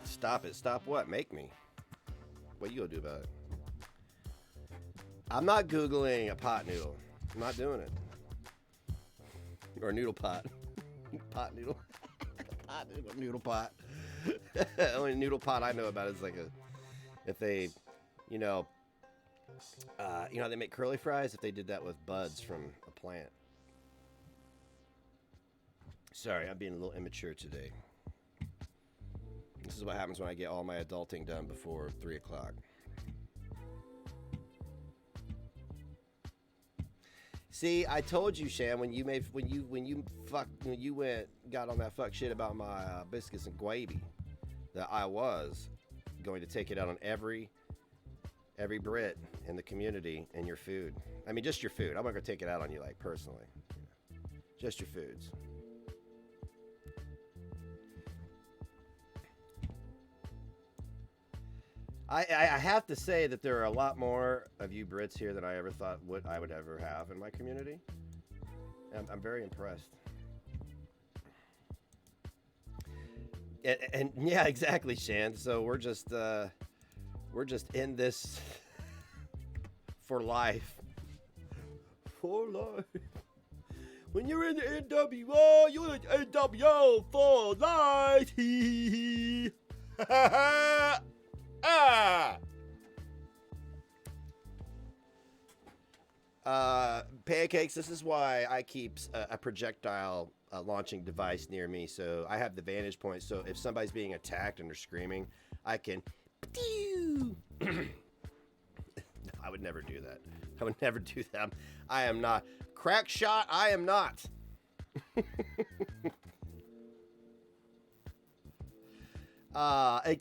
Stop it. Stop what? Make me. What you gonna do about it? I'm not Googling a pot noodle. I'm not doing it. Or a noodle pot. Pot noodle. Pot noodle, noodle pot. The only noodle pot I know about is like if they, you know, they make curly fries, if they did that with buds from a plant. Sorry, I'm being a little immature today. This is what happens when I get all my adulting done before 3 o'clock. See, I told you, Shan, when you got on that fuck shit about my biscuits and gravy, that I was going to take it out on every Brit in the community and your food. I mean, just your food. I'm not gonna take it out on you, like, personally. Just your foods. I have to say that there are a lot more of you Brits here than I ever thought I would ever have in my community. I'm very impressed. And yeah, exactly, Shan. So we're just in this for life. For life. When you're in the NWO, you're in NWO for life. Pancakes, this is why I keep a projectile launching device near me, so I have the vantage point, so if somebody's being attacked and they're screaming, I can I would never do that. I would never do that. I am not. Crack shot, I am not. I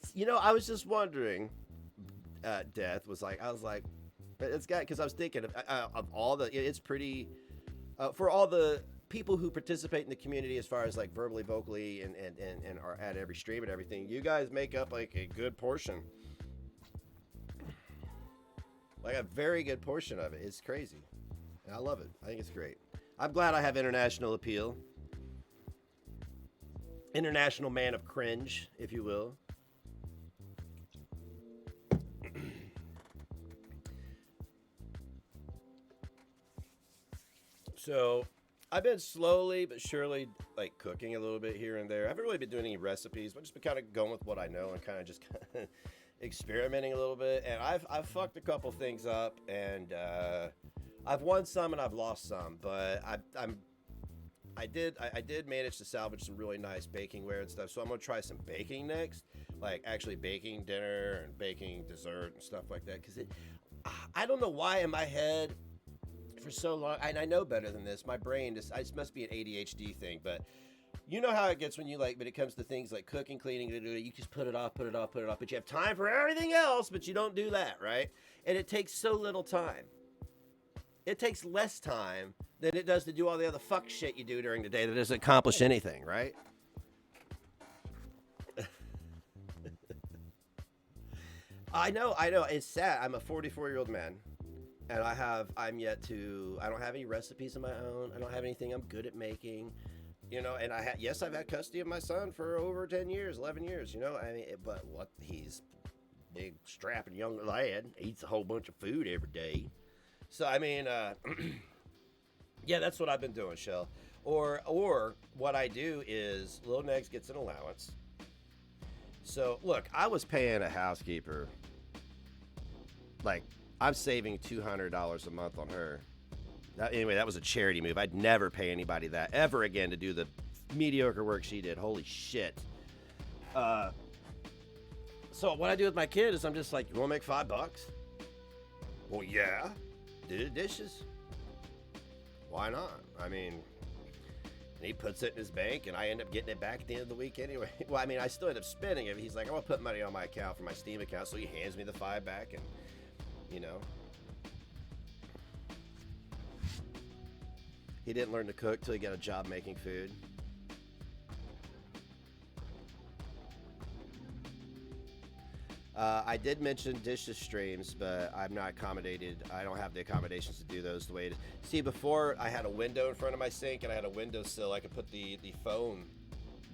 was just wondering, Death was like, I was like, it's got, because I was thinking of all the, it's pretty, for all the people who participate in the community as far as like verbally, vocally, and are at every stream and everything, you guys make up like a good portion. Like a very good portion of it. It's crazy. And I love it. I think it's great. I'm glad I have international appeal. International man of cringe, if you will. So, I've been slowly but surely like cooking a little bit here and there. I haven't really been doing any recipes, but just been kind of going with what I know and kind of just experimenting a little bit, and I've fucked a couple things up, and I've won some and I've lost some, but I did manage to salvage some really nice bakingware and stuff. So I'm gonna try some baking next, like actually baking dinner and baking dessert and stuff like that. Cause I don't know why in my head for so long, and I know better than this. My brain it must be an ADHD thing, but you know how it gets when you when it comes to things like cooking, cleaning, you just put it off, but you have time for everything else, but you don't do that, right? And it takes so little time. It takes less time than it does to do all the other fuck shit you do during the day that doesn't accomplish anything, right? I know. It's sad. I'm a 44-year-old man, and I don't have any recipes of my own. I don't have anything I'm good at making, and I've had custody of my son for over 10 years, 11 years, but he's a big, strapping young lad, eats a whole bunch of food every day. So, yeah, that's what I've been doing, Shell. Or what I do is Lil Negs gets an allowance. So, look, I was paying a housekeeper, I'm saving $200 a month on her. Anyway, that was a charity move. I'd never pay anybody that ever again to do the mediocre work she did. Holy shit. So what I do with my kid is I'm just like, you want to make $5? Well, yeah. Do the dishes. Why not? And he puts it in his bank, and I end up getting it back at the end of the week anyway. Well, I still end up spending it. He's like, I want to put money on my account for my Steam account, so he hands me the $5 back, and, He didn't learn to cook till he got a job making food. I did mention dishes streams, but I'm not accommodated. I don't have the accommodations to do those the way it is. See, before I had a window in front of my sink and I had a windowsill. I could put the phone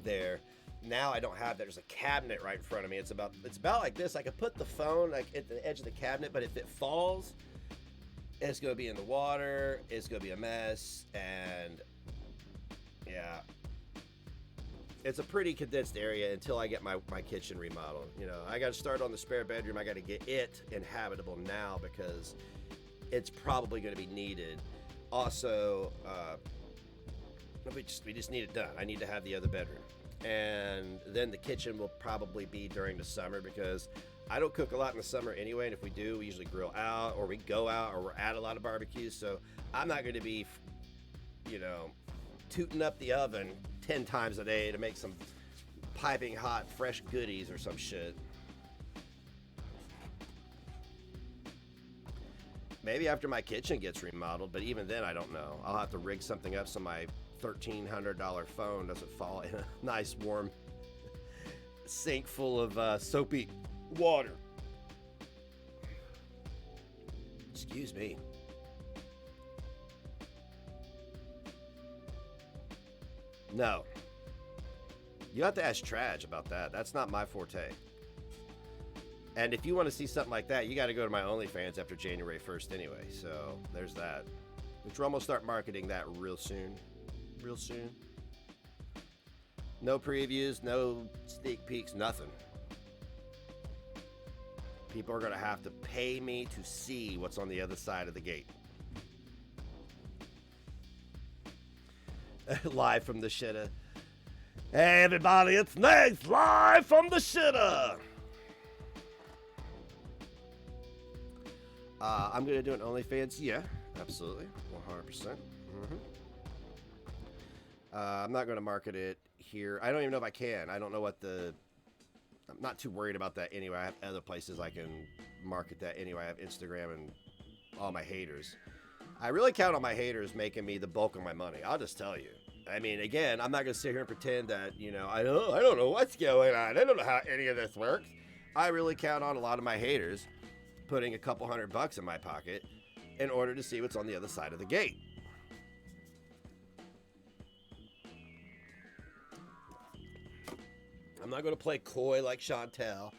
there. Now I don't have that. There's a cabinet right in front of me. It's about like this. I could put the phone at the edge of the cabinet, but if it falls, it's going to be in the water. It's going to be a mess. And yeah. It's a pretty condensed area until I get my kitchen remodeled. I got to start on the spare bedroom. I got to get it inhabitable now because it's probably going to be needed. Also, we just need it done. I need to have the other bedroom. And then the kitchen will probably be during the summer because I don't cook a lot in the summer anyway. And if we do, we usually grill out or we go out or we're at a lot of barbecues. So I'm not going to be, tooting up the oven 10 times a day to make some piping hot fresh goodies or some shit. Maybe after my kitchen gets remodeled, but even then I don't know. I'll have to rig something up so my $1,300 phone doesn't fall in a nice warm sink full of soapy water. Excuse me. No. You have to ask Traj about that. That's not my forte. And if you want to see something like that, you got to go to my OnlyFans after January 1st anyway. So there's that. Which we're almost start marketing that real soon. Real soon. No previews, no sneak peeks, nothing. People are going to have to pay me to see what's on the other side of the gate. Live from the shitter. Hey everybody, it's Negs live from the shitter. I'm gonna do an OnlyFans. Yeah, absolutely, 100%. I'm not gonna market it here. I don't even know if I can. I don't know what I'm not too worried about that anyway. I have other places I can market that anyway. I have Instagram and all my haters. I really count on my haters making me the bulk of my money. I'll just tell you. Again, I'm not going to sit here and pretend that, I don't know what's going on. I don't know how any of this works. I really count on a lot of my haters putting a couple $100 in my pocket in order to see what's on the other side of the gate. I'm not going to play coy like Chantel.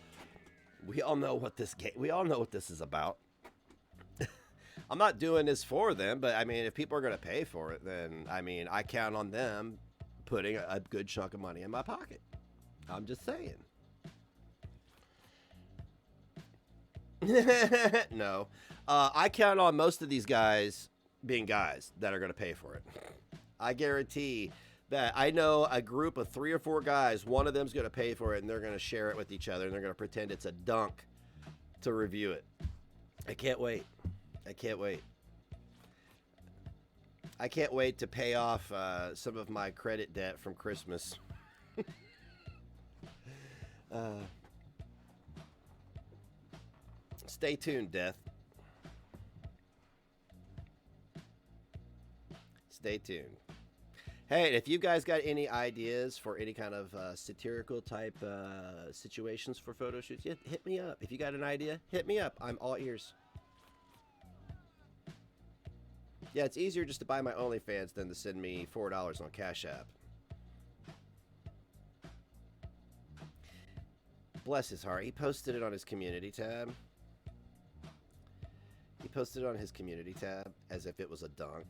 We all know what this is about. I'm not doing this for them, but if people are going to pay for it, then I count on them putting a good chunk of money in my pocket. I'm just saying. No. I count on most of these guys being guys that are going to pay for it. I guarantee that I know a group of 3 or 4 guys, one of them's going to pay for it, and they're going to share it with each other, and they're going to pretend it's a dunk to review it. I can't wait. I can't wait. I can't wait to pay off some of my credit debt from Christmas. Stay tuned, Death. Stay tuned. Hey, if you guys got any ideas for any kind of satirical type situations for photo shoots, hit me up. If you got an idea, hit me up. I'm all ears. Yeah, it's easier just to buy my OnlyFans than to send me $4 on Cash App. Bless his heart. He posted it on his community tab. He posted it on his community tab as if it was a dunk.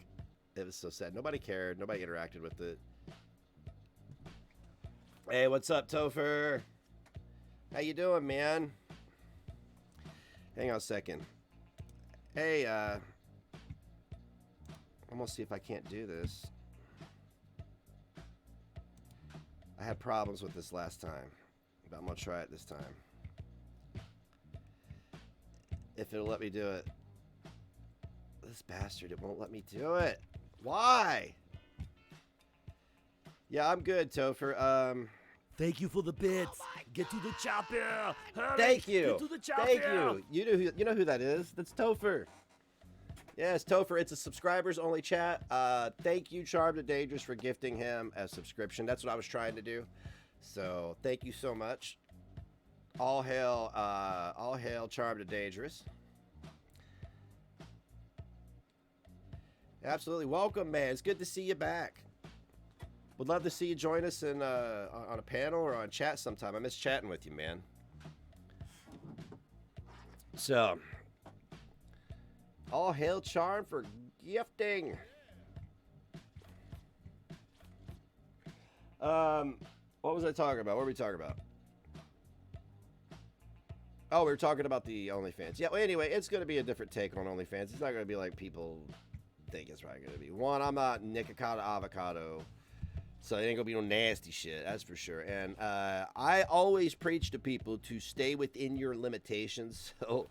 It was so sad. Nobody cared. Nobody interacted with it. Hey, what's up, Topher? How you doing, man? Hang on a second. Hey, I'm gonna see if I can't do this. I had problems with this last time, but I'm gonna try it this time. If it'll let me do it. This bastard, it won't let me do it. Why? Yeah, I'm good, Topher. Thank you for the bits. Get to the chopper. Hurry. Thank you. Get to the chopper. Thank you. You know who that is? That's Topher. Yes, Topher. It's a subscribers only chat. Thank you, Charmed and Dangerous, for gifting him a subscription. That's what I was trying to do. So thank you so much. All hail Charmed and Dangerous. Absolutely. Welcome, man. It's good to see you back. Would love to see you join us in on a panel or on chat sometime. I miss chatting with you, man. So, all hail Charm for gifting. What was I talking about? What were we talking about? Oh, we were talking about the OnlyFans. Yeah, well, anyway, it's going to be a different take on OnlyFans. It's not going to be like people think it's probably going to be. One, I'm not Nikocado Avocado, so it ain't going to be no nasty shit, that's for sure. And I always preach to people to stay within your limitations, so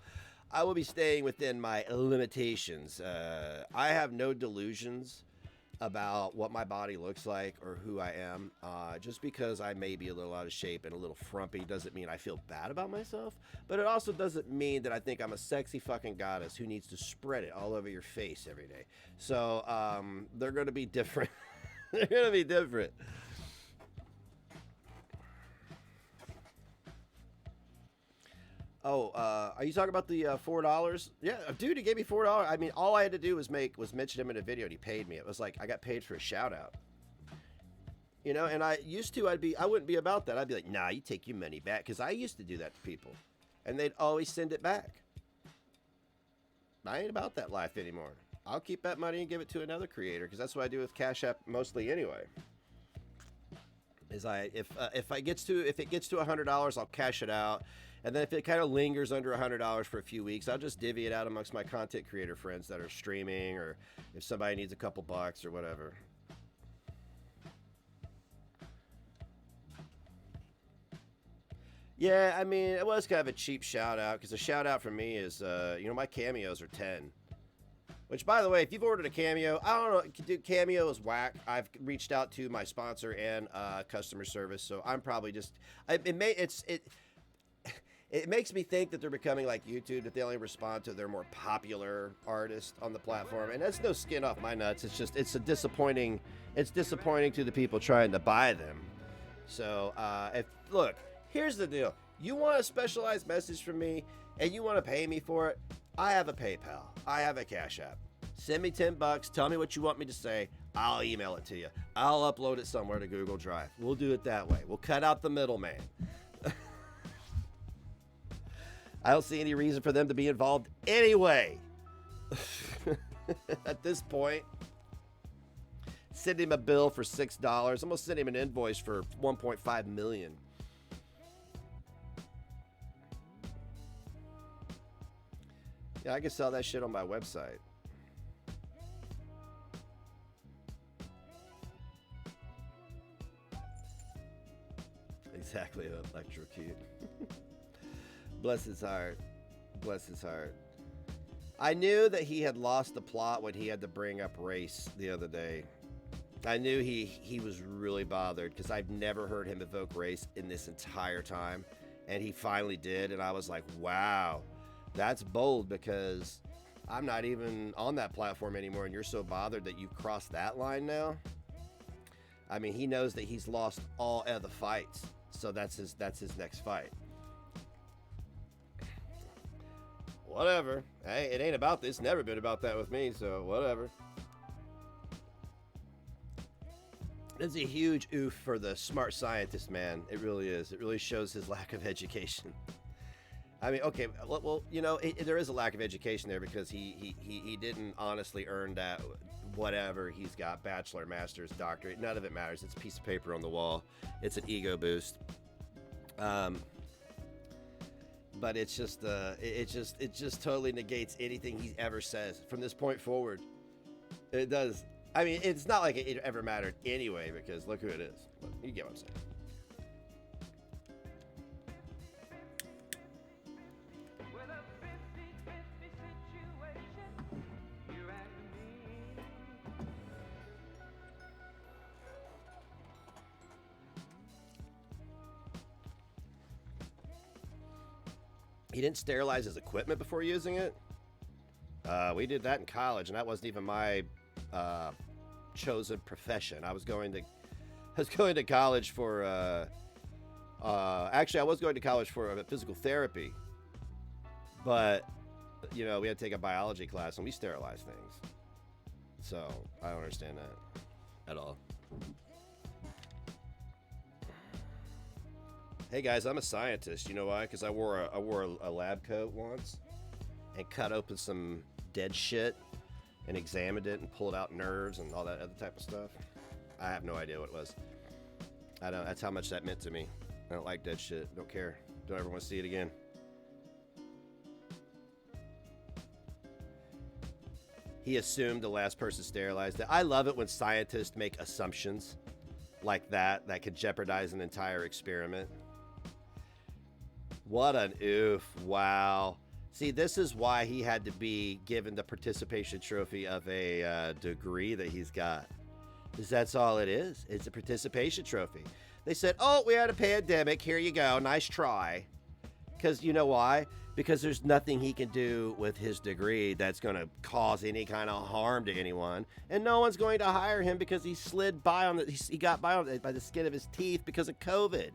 I will be staying within my limitations. I have no delusions about what my body looks like or who I am. Just because I may be a little out of shape and a little frumpy doesn't mean I feel bad about myself, but it also doesn't mean that I think I'm a sexy fucking goddess who needs to spread it all over your face every day. So they're going to be different. They're going to be different. Oh, are you talking about the $4? Yeah, dude, he gave me $4. I mean, all I had to do was mention him in a video, and he paid me. It was like I got paid for a shout out. You know, and I used to, I wouldn't be about that. I'd be like, nah, you take your money back, because I used to do that to people, and they'd always send it back. I ain't about that life anymore. I'll keep that money and give it to another creator, because that's what I do with Cash App mostly anyway. If it gets to $100, I'll cash it out. And then if it kind of lingers under $100 for a few weeks, I'll just divvy it out amongst my content creator friends that are streaming, or if somebody needs a couple bucks or whatever. Yeah, I mean, it was kind of a cheap shout out, because a shout out for me is, my cameos are 10. Which, by the way, if you've ordered a cameo, I don't know, dude, cameo is whack. I've reached out to my sponsor and customer service, so I'm probably just, it makes me think that they're becoming like YouTube, that they only respond to their more popular artists on the platform. And that's no skin off my nuts. It's just, it's disappointing to the people trying to buy them. So, look, here's the deal. You want a specialized message from me and you want to pay me for it? I have a PayPal. I have a Cash App. Send me $10. Tell me what you want me to say. I'll email it to you. I'll upload it somewhere to Google Drive. We'll do it that way. We'll cut out the middleman. I don't see any reason for them to be involved anyway. At this point, send him a bill for $6. I'm gonna send him an invoice for $1.5 million. Yeah, I can sell that shit on my website. Exactly, electrocute. Bless his heart. Bless his heart. I knew that he had lost the plot when he had to bring up race the other day. I knew he was really bothered because I've never heard him evoke race in this entire time. And he finally did. And I was like, wow, that's bold because I'm not even on that platform anymore. And you're so bothered that you've crossed that line now. I mean, he knows that he's lost all other fights. So that's his next fight. Whatever. Hey, it ain't about this. Never been about that with me. So whatever. It's a huge oof for the smart scientist, man. It really is. It really shows his lack of education. I mean, okay, well, you know, there is a lack of education there because he didn't honestly earn that whatever he's got, bachelor, master's, doctorate. None of it matters. It's a piece of paper on the wall. It's an ego boost. But it's just it just totally negates anything he ever says from this point forward. It does. I mean, it's not like it ever mattered anyway, because look who it is. But you get what I'm saying. He didn't sterilize his equipment before using it. We did that in college, and that wasn't even my chosen profession. I was going to college for actually I was going to college for physical therapy, but you know, we had to take a biology class and we sterilized things, so I don't understand that at all. Hey guys, I'm a scientist. You know why? Because I wore a lab coat once and cut open some dead shit and examined it and pulled out nerves and all that other type of stuff. I have no idea what it was. I don't. That's how much that meant to me. I don't like dead shit. Don't care. Don't ever want to see it again. He assumed the last person sterilized it. I love it when scientists make assumptions like that could jeopardize an entire experiment. What an oof. Wow. See, this is why he had to be given the participation trophy of a degree that he's got. Because that's all it is. It's a participation trophy. They said, oh, we had a pandemic. Here you go. Nice try. Because you know why? Because there's nothing he can do with his degree that's going to cause any kind of harm to anyone. And no one's going to hire him because he slid by on he got by on by the skin of his teeth because of COVID.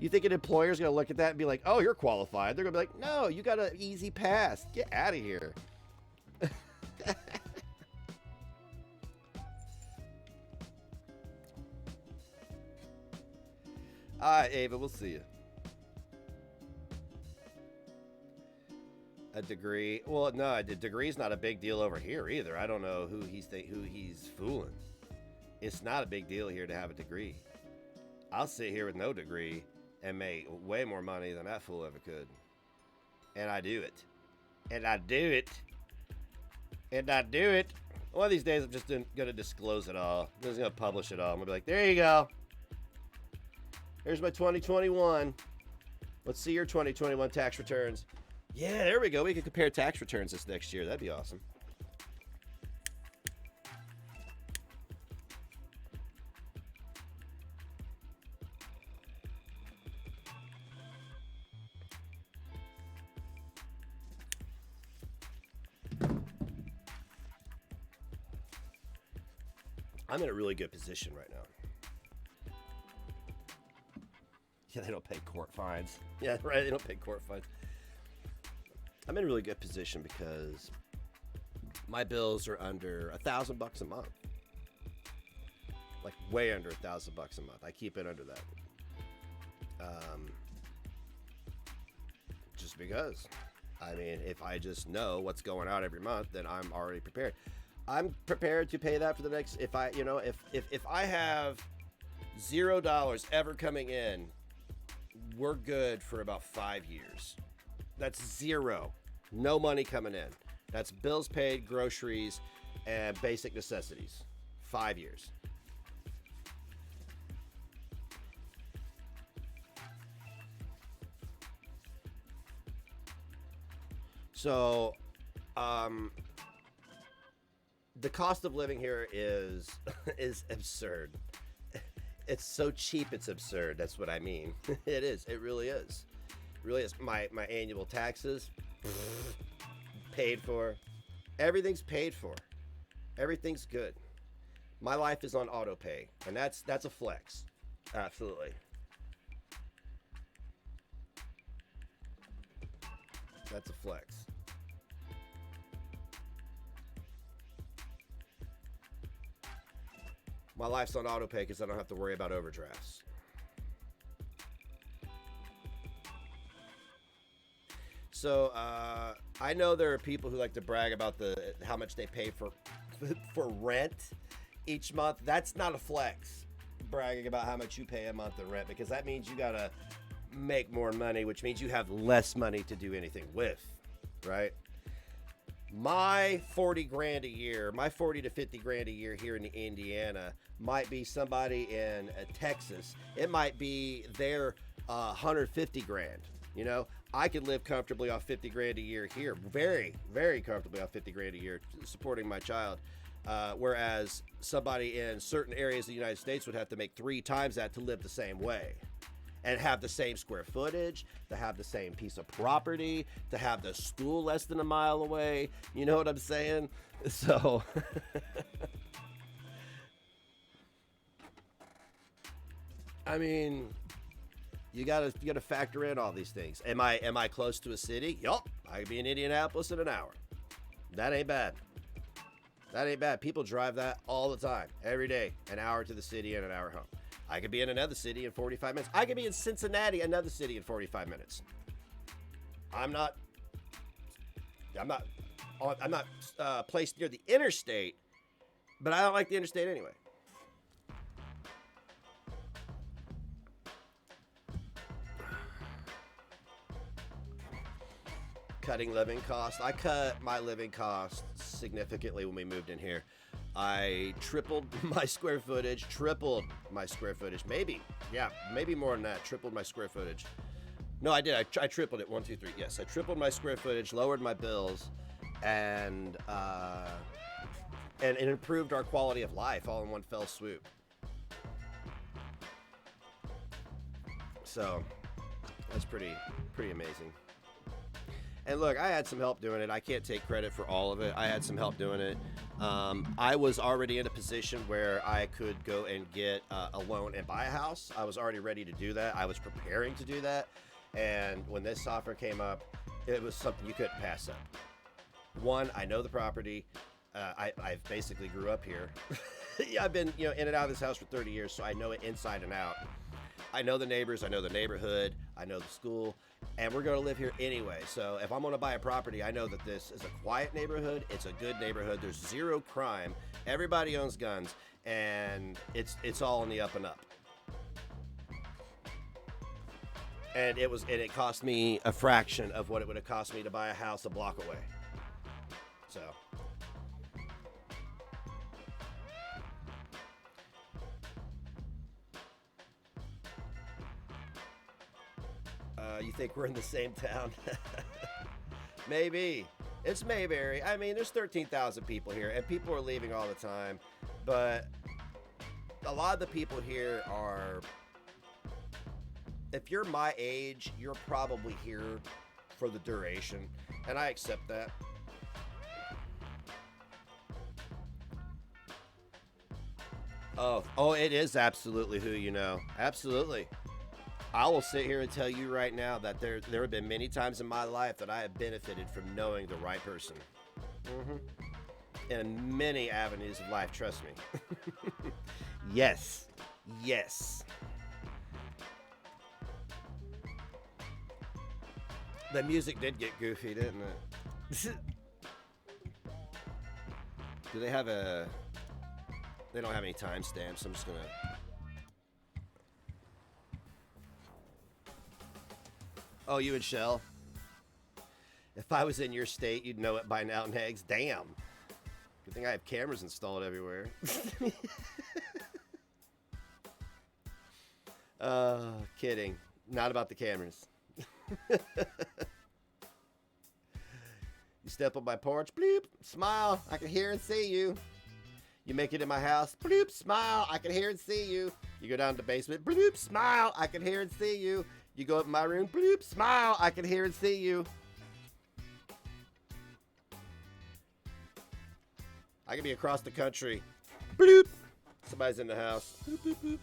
You think an employer's going to look at that and be like, oh, you're qualified. They're going to be like, no, you got an easy pass. Get out of here. All right, Ava, we'll see you. A degree. Well, no, a degree's not a big deal over here either. I don't know who he's fooling. It's not a big deal here to have a degree. I'll sit here with no degree and make way more money than that fool ever could. And I do it. And I do it. And I do it. One of these days, I'm just going to disclose it all. I'm just going to publish it all. I'm going to be like, there you go. Here's my 2021. Let's see your 2021 tax returns. Yeah, there we go. We can compare tax returns this next year. That'd be awesome. I'm in a really good position right now. Yeah, they don't pay court fines. Yeah, right. They don't pay court fines. I'm in a really good position because my bills are under $1,000 a month. Like way under $1,000 a month. I keep it under that. Just because. I mean, if I just know what's going out every month, then I'm already prepared. I'm prepared to pay that for the next, if I have $0 ever coming in, we're good for about 5 years. That's zero. No money coming in. That's bills paid, groceries, and basic necessities. 5 years. So, the cost of living here is is absurd. It's so cheap, it's absurd. That's what I mean. It is. It really is. It really is. My annual taxes paid for. Everything's paid for. Everything's good. My life is on auto pay, and that's a flex. Absolutely. That's a flex. My life's on auto pay because I don't have to worry about overdrafts. So I know there are people who like to brag about how much they pay for rent each month. That's not a flex, bragging about how much you pay a month in rent, because that means you gotta make more money, which means you have less money to do anything with, right? My 40 grand a year, my 40 to 50 grand a year here in Indiana might be somebody in Texas. It might be their 150 grand. You know, I could live comfortably off 50 grand a year here, very, very comfortably off 50 grand a year, supporting my child. Whereas somebody in certain areas of the United States would have to make 3 times that to live the same way. And have the same square footage, to have the same piece of property, to have the school less than a mile away. You know what I'm saying? So, I mean, you gotta factor in all these things. Am I close to a city? Yup, I could be in Indianapolis in an hour. That ain't bad. That ain't bad. People drive that all the time, every day, an hour to the city and an hour home. I could be in another city in 45 minutes. I could be in Cincinnati, another city, in 45 minutes. I'm not placed near the interstate, but I don't like the interstate anyway. Cutting living costs. I cut my living costs significantly when we moved in here. I tripled my square footage, maybe more than that, tripled my square footage. No, I did, I tripled it, 1, 2, 3, yes, I tripled my square footage, lowered my bills, and it improved our quality of life all in one fell swoop. So, that's pretty amazing. And look, I had some help doing it. I can't take credit for all of it. I had some help doing it. I was already in a position where I could go and get a loan and buy a house. I was already ready to do that. I was preparing to do that. And when this offer came up, it was something you couldn't pass up. One, I know the property. I basically grew up here. Yeah, I've been in and out of this house for 30 years, so I know it inside and out. I know the neighbors, I know the neighborhood, I know the school, and we're going to live here anyway. So if I'm going to buy a property, I know that this is a quiet neighborhood, it's a good neighborhood, there's zero crime, everybody owns guns, and it's all on the up and up. And it cost me a fraction of what it would have cost me to buy a house a block away. So you think we're in the same town? Maybe. It's Mayberry. I mean, there's 13,000 people here, and people are leaving all the time. But a lot of the people here are, if you're my age, you're probably here for the duration, and I accept that. Oh, it is absolutely who you know. Absolutely. I will sit here and tell you right now that there have been many times in my life that I have benefited from knowing the right person. In many avenues of life, trust me. Yes. The music did get goofy, didn't it? Do they have they don't have any timestamps, I'm just gonna... Oh, you and Shell? If If I was in your state, you'd know it by now, Negs. Damn. Good thing I have cameras installed everywhere. Kidding. Not about the cameras. You step on my porch, bloop, smile, I can hear and see you. You make it in my house, bloop, smile, I can hear and see you. You go down to the basement, bloop, smile, I can hear and see you. You go up in my room, bloop, smile, I can hear and see you. I could be across the country, bloop, somebody's in the house, bloop, bloop, bloop.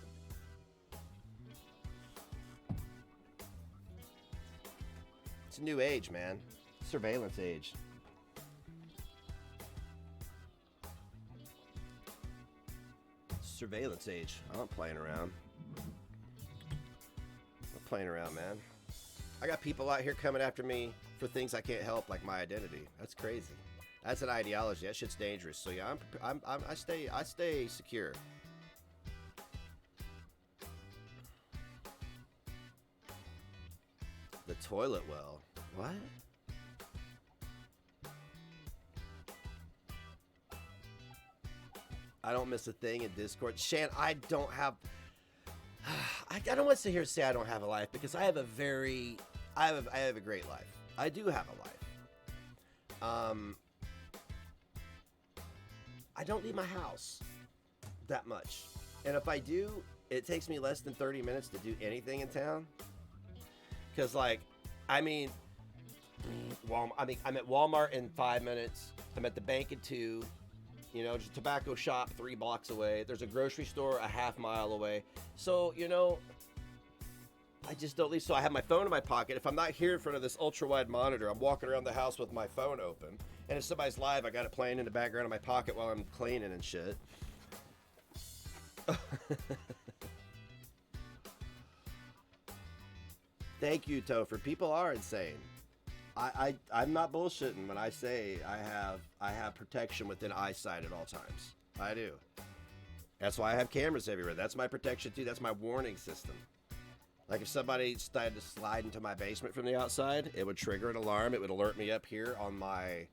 It's a new age, man. Surveillance age. Surveillance age. I'm not playing around. I'm not playing around, man. I got people out here coming after me for things I can't help, like my identity. That's crazy. That's an ideology. That shit's dangerous. So yeah, I stay secure. The toilet well. What? I don't miss a thing in Discord. Shan, I don't have... I don't want to sit here and say I don't have a life, because I have a very... I have a great life. I do have a life. I don't leave my house that much. And if I do, it takes me less than 30 minutes to do anything in town. Because, like, I mean, I'm at Walmart in 5 minutes. I'm at the bank in 2. You know, there's a tobacco shop 3 blocks away. There's a grocery store a half mile away. So, you know, I just don't leave. So I have my phone in my pocket. If I'm not here in front of this ultra-wide monitor, I'm walking around the house with my phone open. And if somebody's live, I got it playing in the background of my pocket while I'm cleaning and shit. Thank you, Topher. People are insane. I'm not bullshitting when I say I have protection within eyesight at all times. I do. That's why I have cameras everywhere. That's my protection too. That's my warning system. Like if somebody started to slide into my basement from the outside, it would trigger an alarm. It would alert me up here on my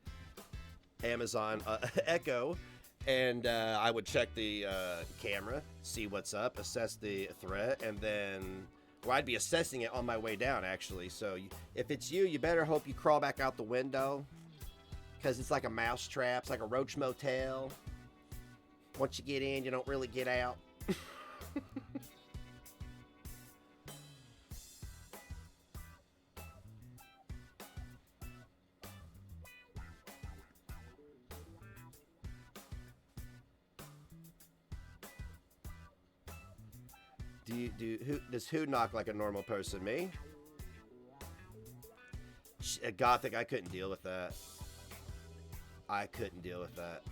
Amazon Echo, and I would check the camera, see what's up, assess the threat, and then... Well, I'd be assessing it on my way down, actually. So if it's you, you better hope you crawl back out the window, because it's like a mouse trap. It's like a roach motel. Once you get in, you don't really get out. Does who knock like a normal person? Me? Gothic, I couldn't deal with that. I couldn't deal with that.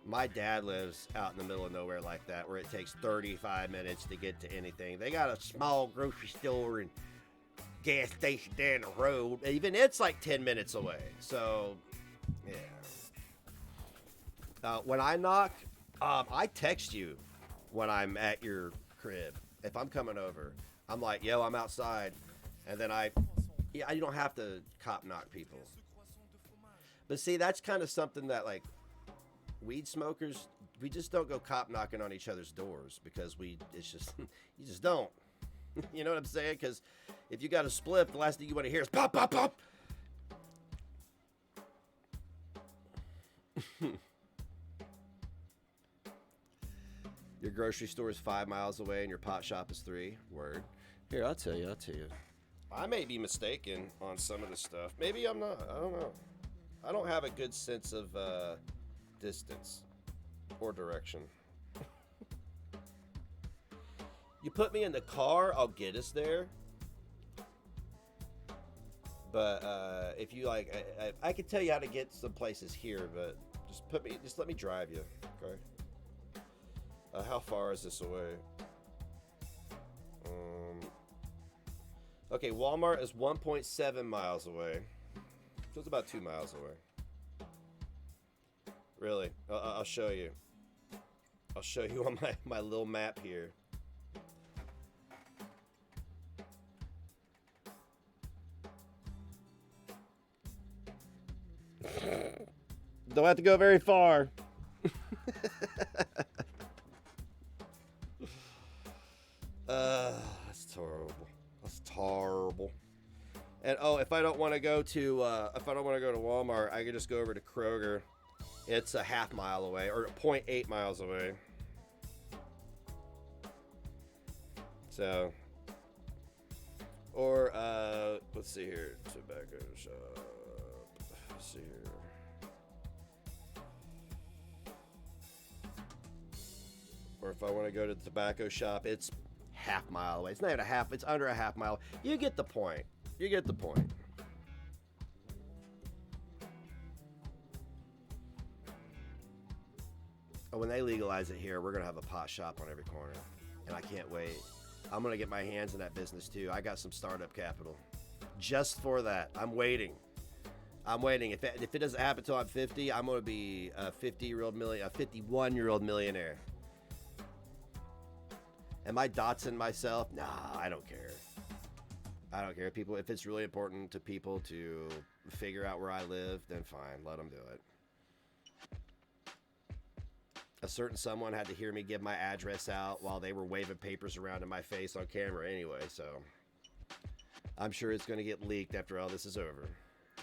My dad lives out in the middle of nowhere like that, where it takes 35 minutes to get to anything. They got a small grocery store and gas station down the road. Even it's like 10 minutes away. So, yeah. When I knock... I text you when I'm at your crib. If I'm coming over, I'm like, yo, I'm outside. And then you don't have to cop knock people. But see, that's kind of something that, like, weed smokers, we just don't go cop knocking on each other's doors, because it's just, you just don't. You know what I'm saying? Because if you got a spliff, the last thing you want to hear is pop, pop, pop. Your grocery store is 5 miles away and your pot shop is 3. Word. Here, I'll tell you. I may be mistaken on some of this stuff. Maybe I'm not. I don't know. I don't have a good sense of distance or direction. You put me in the car, I'll get us there. But if you like, I can tell you how to get some places here, but just let me drive you, okay? How far is this away? Okay, Walmart is 1.7 miles away. So it's about 2 miles away. Really? I'll show you. I'll show you on my little map here. Don't have to go very far. That's terrible. That's terrible. And oh, if I don't want to go to Walmart, I can just go over to Kroger. It's a half mile away, or 0.8 miles away. So, or let's see here, tobacco shop. Let's see here. Or if I want to go to the tobacco shop, it's half mile away. It's not even a half. It's under a half mile. You get the point. You get the point. Oh, when they legalize it here, we're gonna have a pot shop on every corner, and I can't wait. I'm gonna get my hands in that business too. I got some startup capital, just for that. I'm waiting. I'm waiting. If it doesn't happen until I'm 50, I'm gonna be a 51-year-old millionaire. Am I doxing myself? Nah, I don't care. I don't care. People, if it's really important to people to figure out where I live, then fine, let them do it. A certain someone had to hear me give my address out while they were waving papers around in my face on camera anyway, so I'm sure it's going to get leaked after all this is over.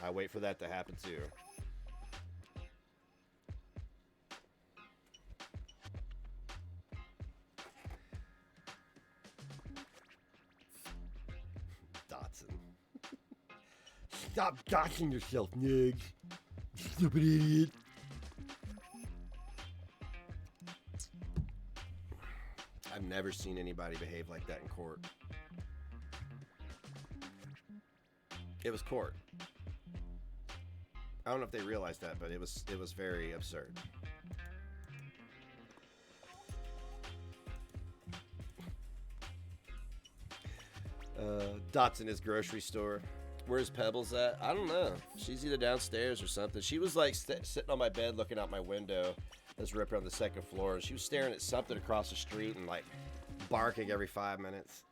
I wait for that to happen too. Stop doxing yourself, Nig. Stupid idiot. I've never seen anybody behave like that in court. It was court. I don't know if they realized that, but it was very absurd. Dot's in his grocery store. Where's Pebbles at? I don't know. She's either downstairs or something. She was like sitting on my bed looking out my window. That's ripping on the second floor. She was staring at something across the street and like barking every 5 minutes.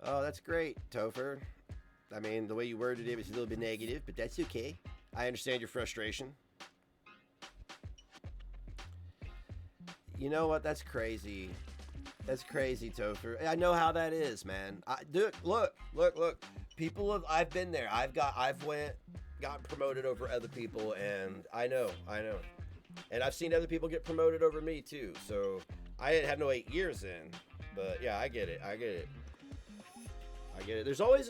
Oh, that's great, Topher. I mean, the way you worded it was a little bit negative, but that's okay. I understand your frustration. You know what? That's crazy. That's crazy, Topher. I know how that is, man. Look. People I've been there. I've gotten promoted over other people, and I know. And I've seen other people get promoted over me too. So I didn't have no 8 years in, but yeah, I get it. There's always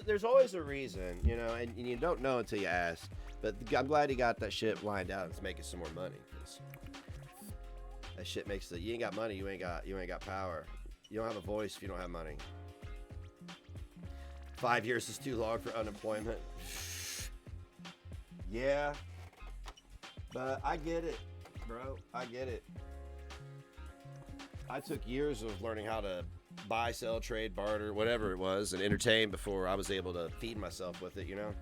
a reason, you know, and you don't know until you ask. But I'm glad he got that shit lined out and it's making some more money. 'Cause that shit makes you ain't got money, you ain't got power. You don't have a voice if you don't have money. 5 years is too long for unemployment. Yeah, but I get it, bro. I get it. I took years of learning how to buy, sell, trade, barter, whatever it was, and entertain before I was able to feed myself with it, you know?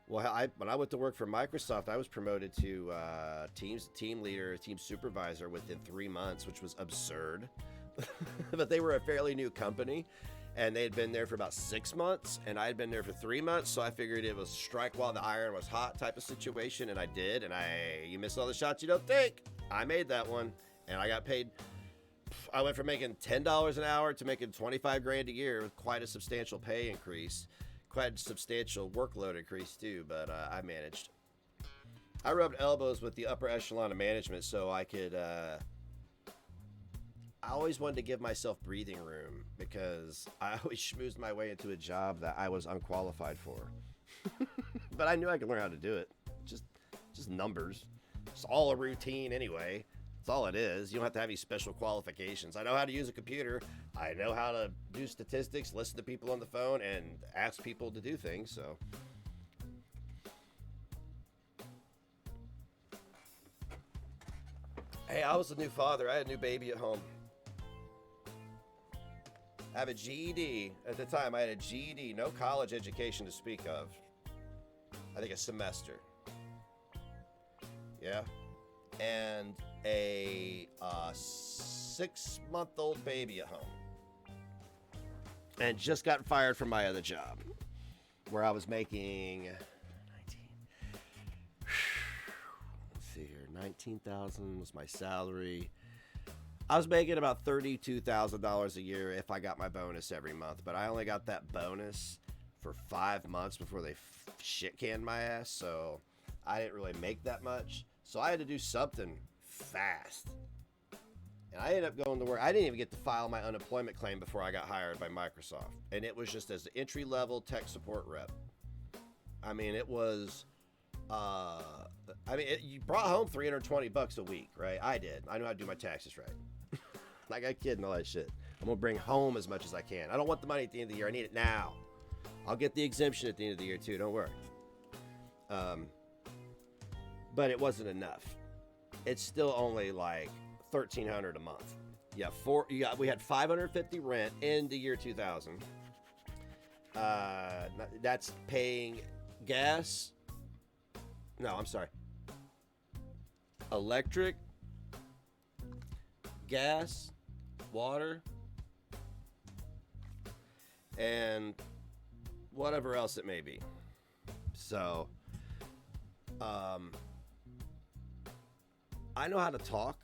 Well, when I went to work for Microsoft, I was promoted to team leader, team supervisor within 3 months, which was absurd. But they were a fairly new company, and they had been there for about 6 months, and I had been there for 3 months, so I figured it was strike while the iron was hot type of situation, and I did, and you miss all the shots you don't take. I made that one, and I got paid. I went from making $10 an hour to making $25 grand a year with quite a substantial pay increase. Quite a substantial workload increase too, but I managed. I rubbed elbows with the upper echelon of management so I could, I always wanted to give myself breathing room because I always schmoozed my way into a job that I was unqualified for. But I knew I could learn how to do it. Just numbers. It's all a routine anyway. That's all it is. You don't have to have any special qualifications. I know how to use a computer. I know how to do statistics, listen to people on the phone, and ask people to do things, so. Hey, I was a new father. I had a new baby at home. I have a GED. At the time, I had a GED. No college education to speak of. I think a semester. Yeah. And a 6-month-old baby at home. And just got fired from my other job, where I was making 19. Let's see here, 19,000 was my salary. I was making about $32,000 a year if I got my bonus every month, but I only got that bonus for 5 months before they shit canned my ass, so I didn't really make that much. So I had to do something fast. And I ended up going to work. I didn't even get to file my unemployment claim before I got hired by Microsoft. And it was just as an entry-level tech support rep. I mean, it was, you brought home $320 a week, right? I did. I know how to do my taxes right. Like, I kid and all that shit. I'm going to bring home as much as I can. I don't want the money at the end of the year. I need it now. I'll get the exemption at the end of the year, too. Don't worry. But it wasn't enough. It's still only like $1,300 a month. Yeah, we had $550 rent in the year 2000. That's paying gas. No, I'm sorry. Electric, gas, water, and whatever else it may be. So, I know how to talk,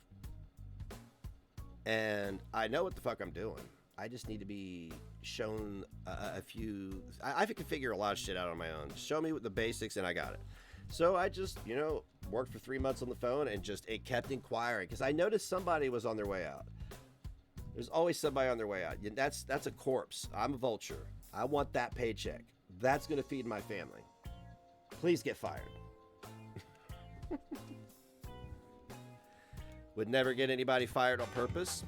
and I know what the fuck I'm doing. I just need to be shown a few. I can figure a lot of shit out on my own. Show me the basics, and I got it. So I just, worked for 3 months on the phone, and it kept inquiring because I noticed somebody was on their way out. There's always somebody on their way out. That's a corpse. I'm a vulture. I want that paycheck. That's going to feed my family. Please get fired. Would never get anybody fired on purpose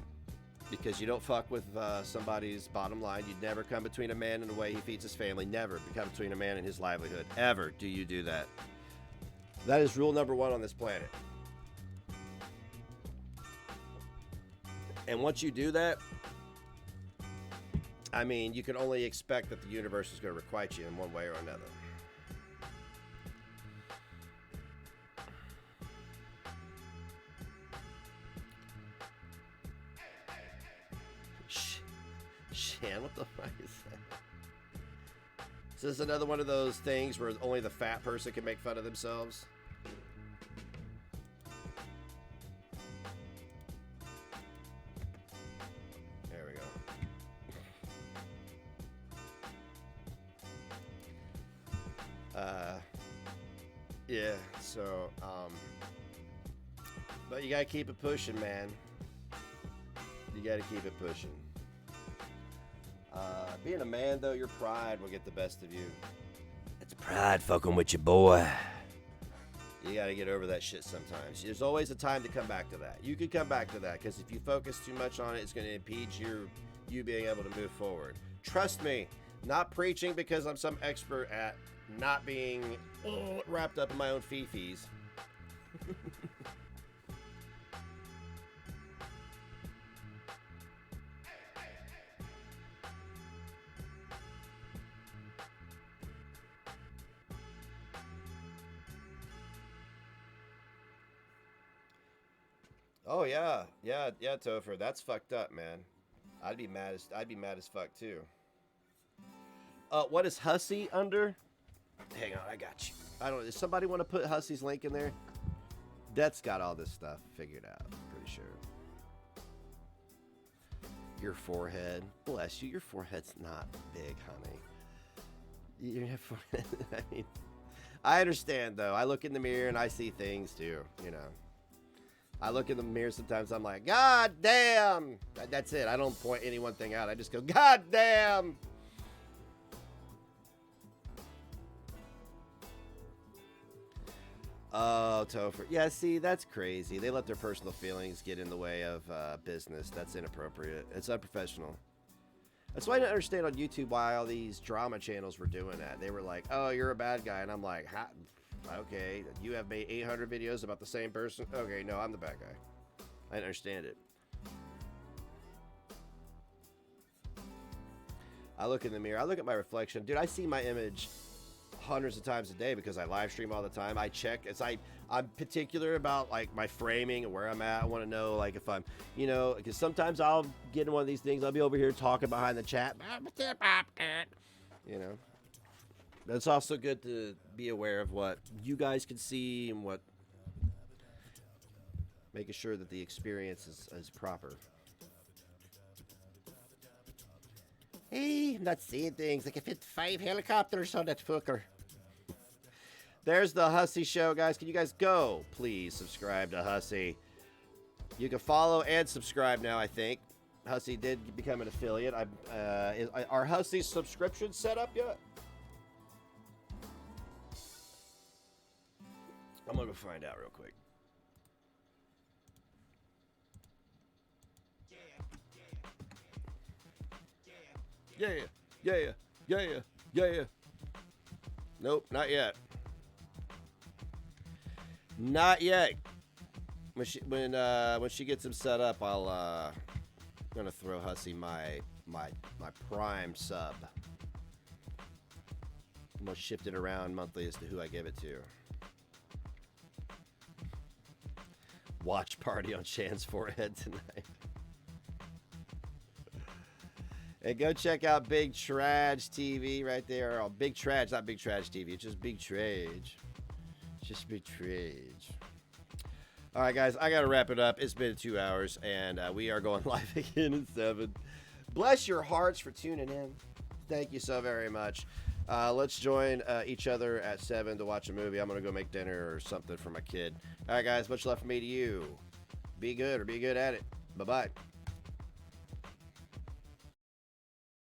because you don't fuck with somebody's bottom line. You'd never come between a man and the way he feeds his family. Never come between a man and his livelihood. Ever do you do that. That is rule number 1 on this planet. And once you do that, I mean, you can only expect that the universe is going to requite you in one way or another. Shan, what the fuck is that? Is this another one of those things where only the fat person can make fun of themselves? There we go. Yeah, so, but you gotta keep it pushing, man. You gotta keep it pushing. Being a man, though, your pride will get the best of you. It's pride fucking with you, boy. You gotta get over that shit sometimes. There's always a time to come back to that. You could come back to that, because if you focus too much on it, it's going to impede you being able to move forward. Trust me, not preaching because I'm some expert at not being wrapped up in my own fifis. Oh yeah, Topher, that's fucked up, man. I'd be mad as fuck too. What is Hussy under? Hang on, I got you. Does somebody want to put Hussy's link in there? Death's got all this stuff figured out, I'm pretty sure. Your forehead, bless you. Your forehead's not big, honey. Your forehead. I mean, I understand though. I look in the mirror and I see things too. I look in the mirror sometimes, I'm like, God damn! That's it. I don't point any one thing out. I just go, God damn! Oh, Topher. Yeah, see, that's crazy. They let their personal feelings get in the way of business. That's inappropriate. It's unprofessional. That's why I didn't understand on YouTube why all these drama channels were doing that. They were like, oh, you're a bad guy. And I'm like, okay, you have made 800 videos about the same person? Okay, no, I'm the bad guy. I didn't understand it. I look in the mirror. I look at my reflection. Dude, I see my image hundreds of times a day because I live stream all the time. I check as I'm particular about like my framing and where I'm at. I want to know like if I'm, you know, because sometimes I'll get in one of these things. I'll be over here talking behind the chat. You know, but it's also good to be aware of what you guys can see and what, making sure that the experience is proper. Hey, I'm not seeing things. I can fit 5 helicopters on that fucker. There's the Hussy Show, guys. Can you guys go? Please subscribe to Hussy. You can follow and subscribe now, I think. Hussy did become an affiliate. Are Hussy's subscriptions set up yet? I'm going to go find out real quick. Yeah. Nope, not yet. Not yet. When she gets him set up, I'm gonna throw Hussy my Prime sub. I'm gonna shift it around monthly as to who I give it to. Watch party on Shan's forehead tonight. And go check out Big Trage TV right there. Oh, Big Trage, not Big Trage TV. It's just Big Trage. Just Big Trage. All right, guys, I got to wrap it up. It's been 2 hours, and we are going live again at 7. Bless your hearts for tuning in. Thank you so very much. Let's join each other at 7 to watch a movie. I'm going to go make dinner or something for my kid. All right, guys, much love from me to you. Be good or be good at it. Bye-bye.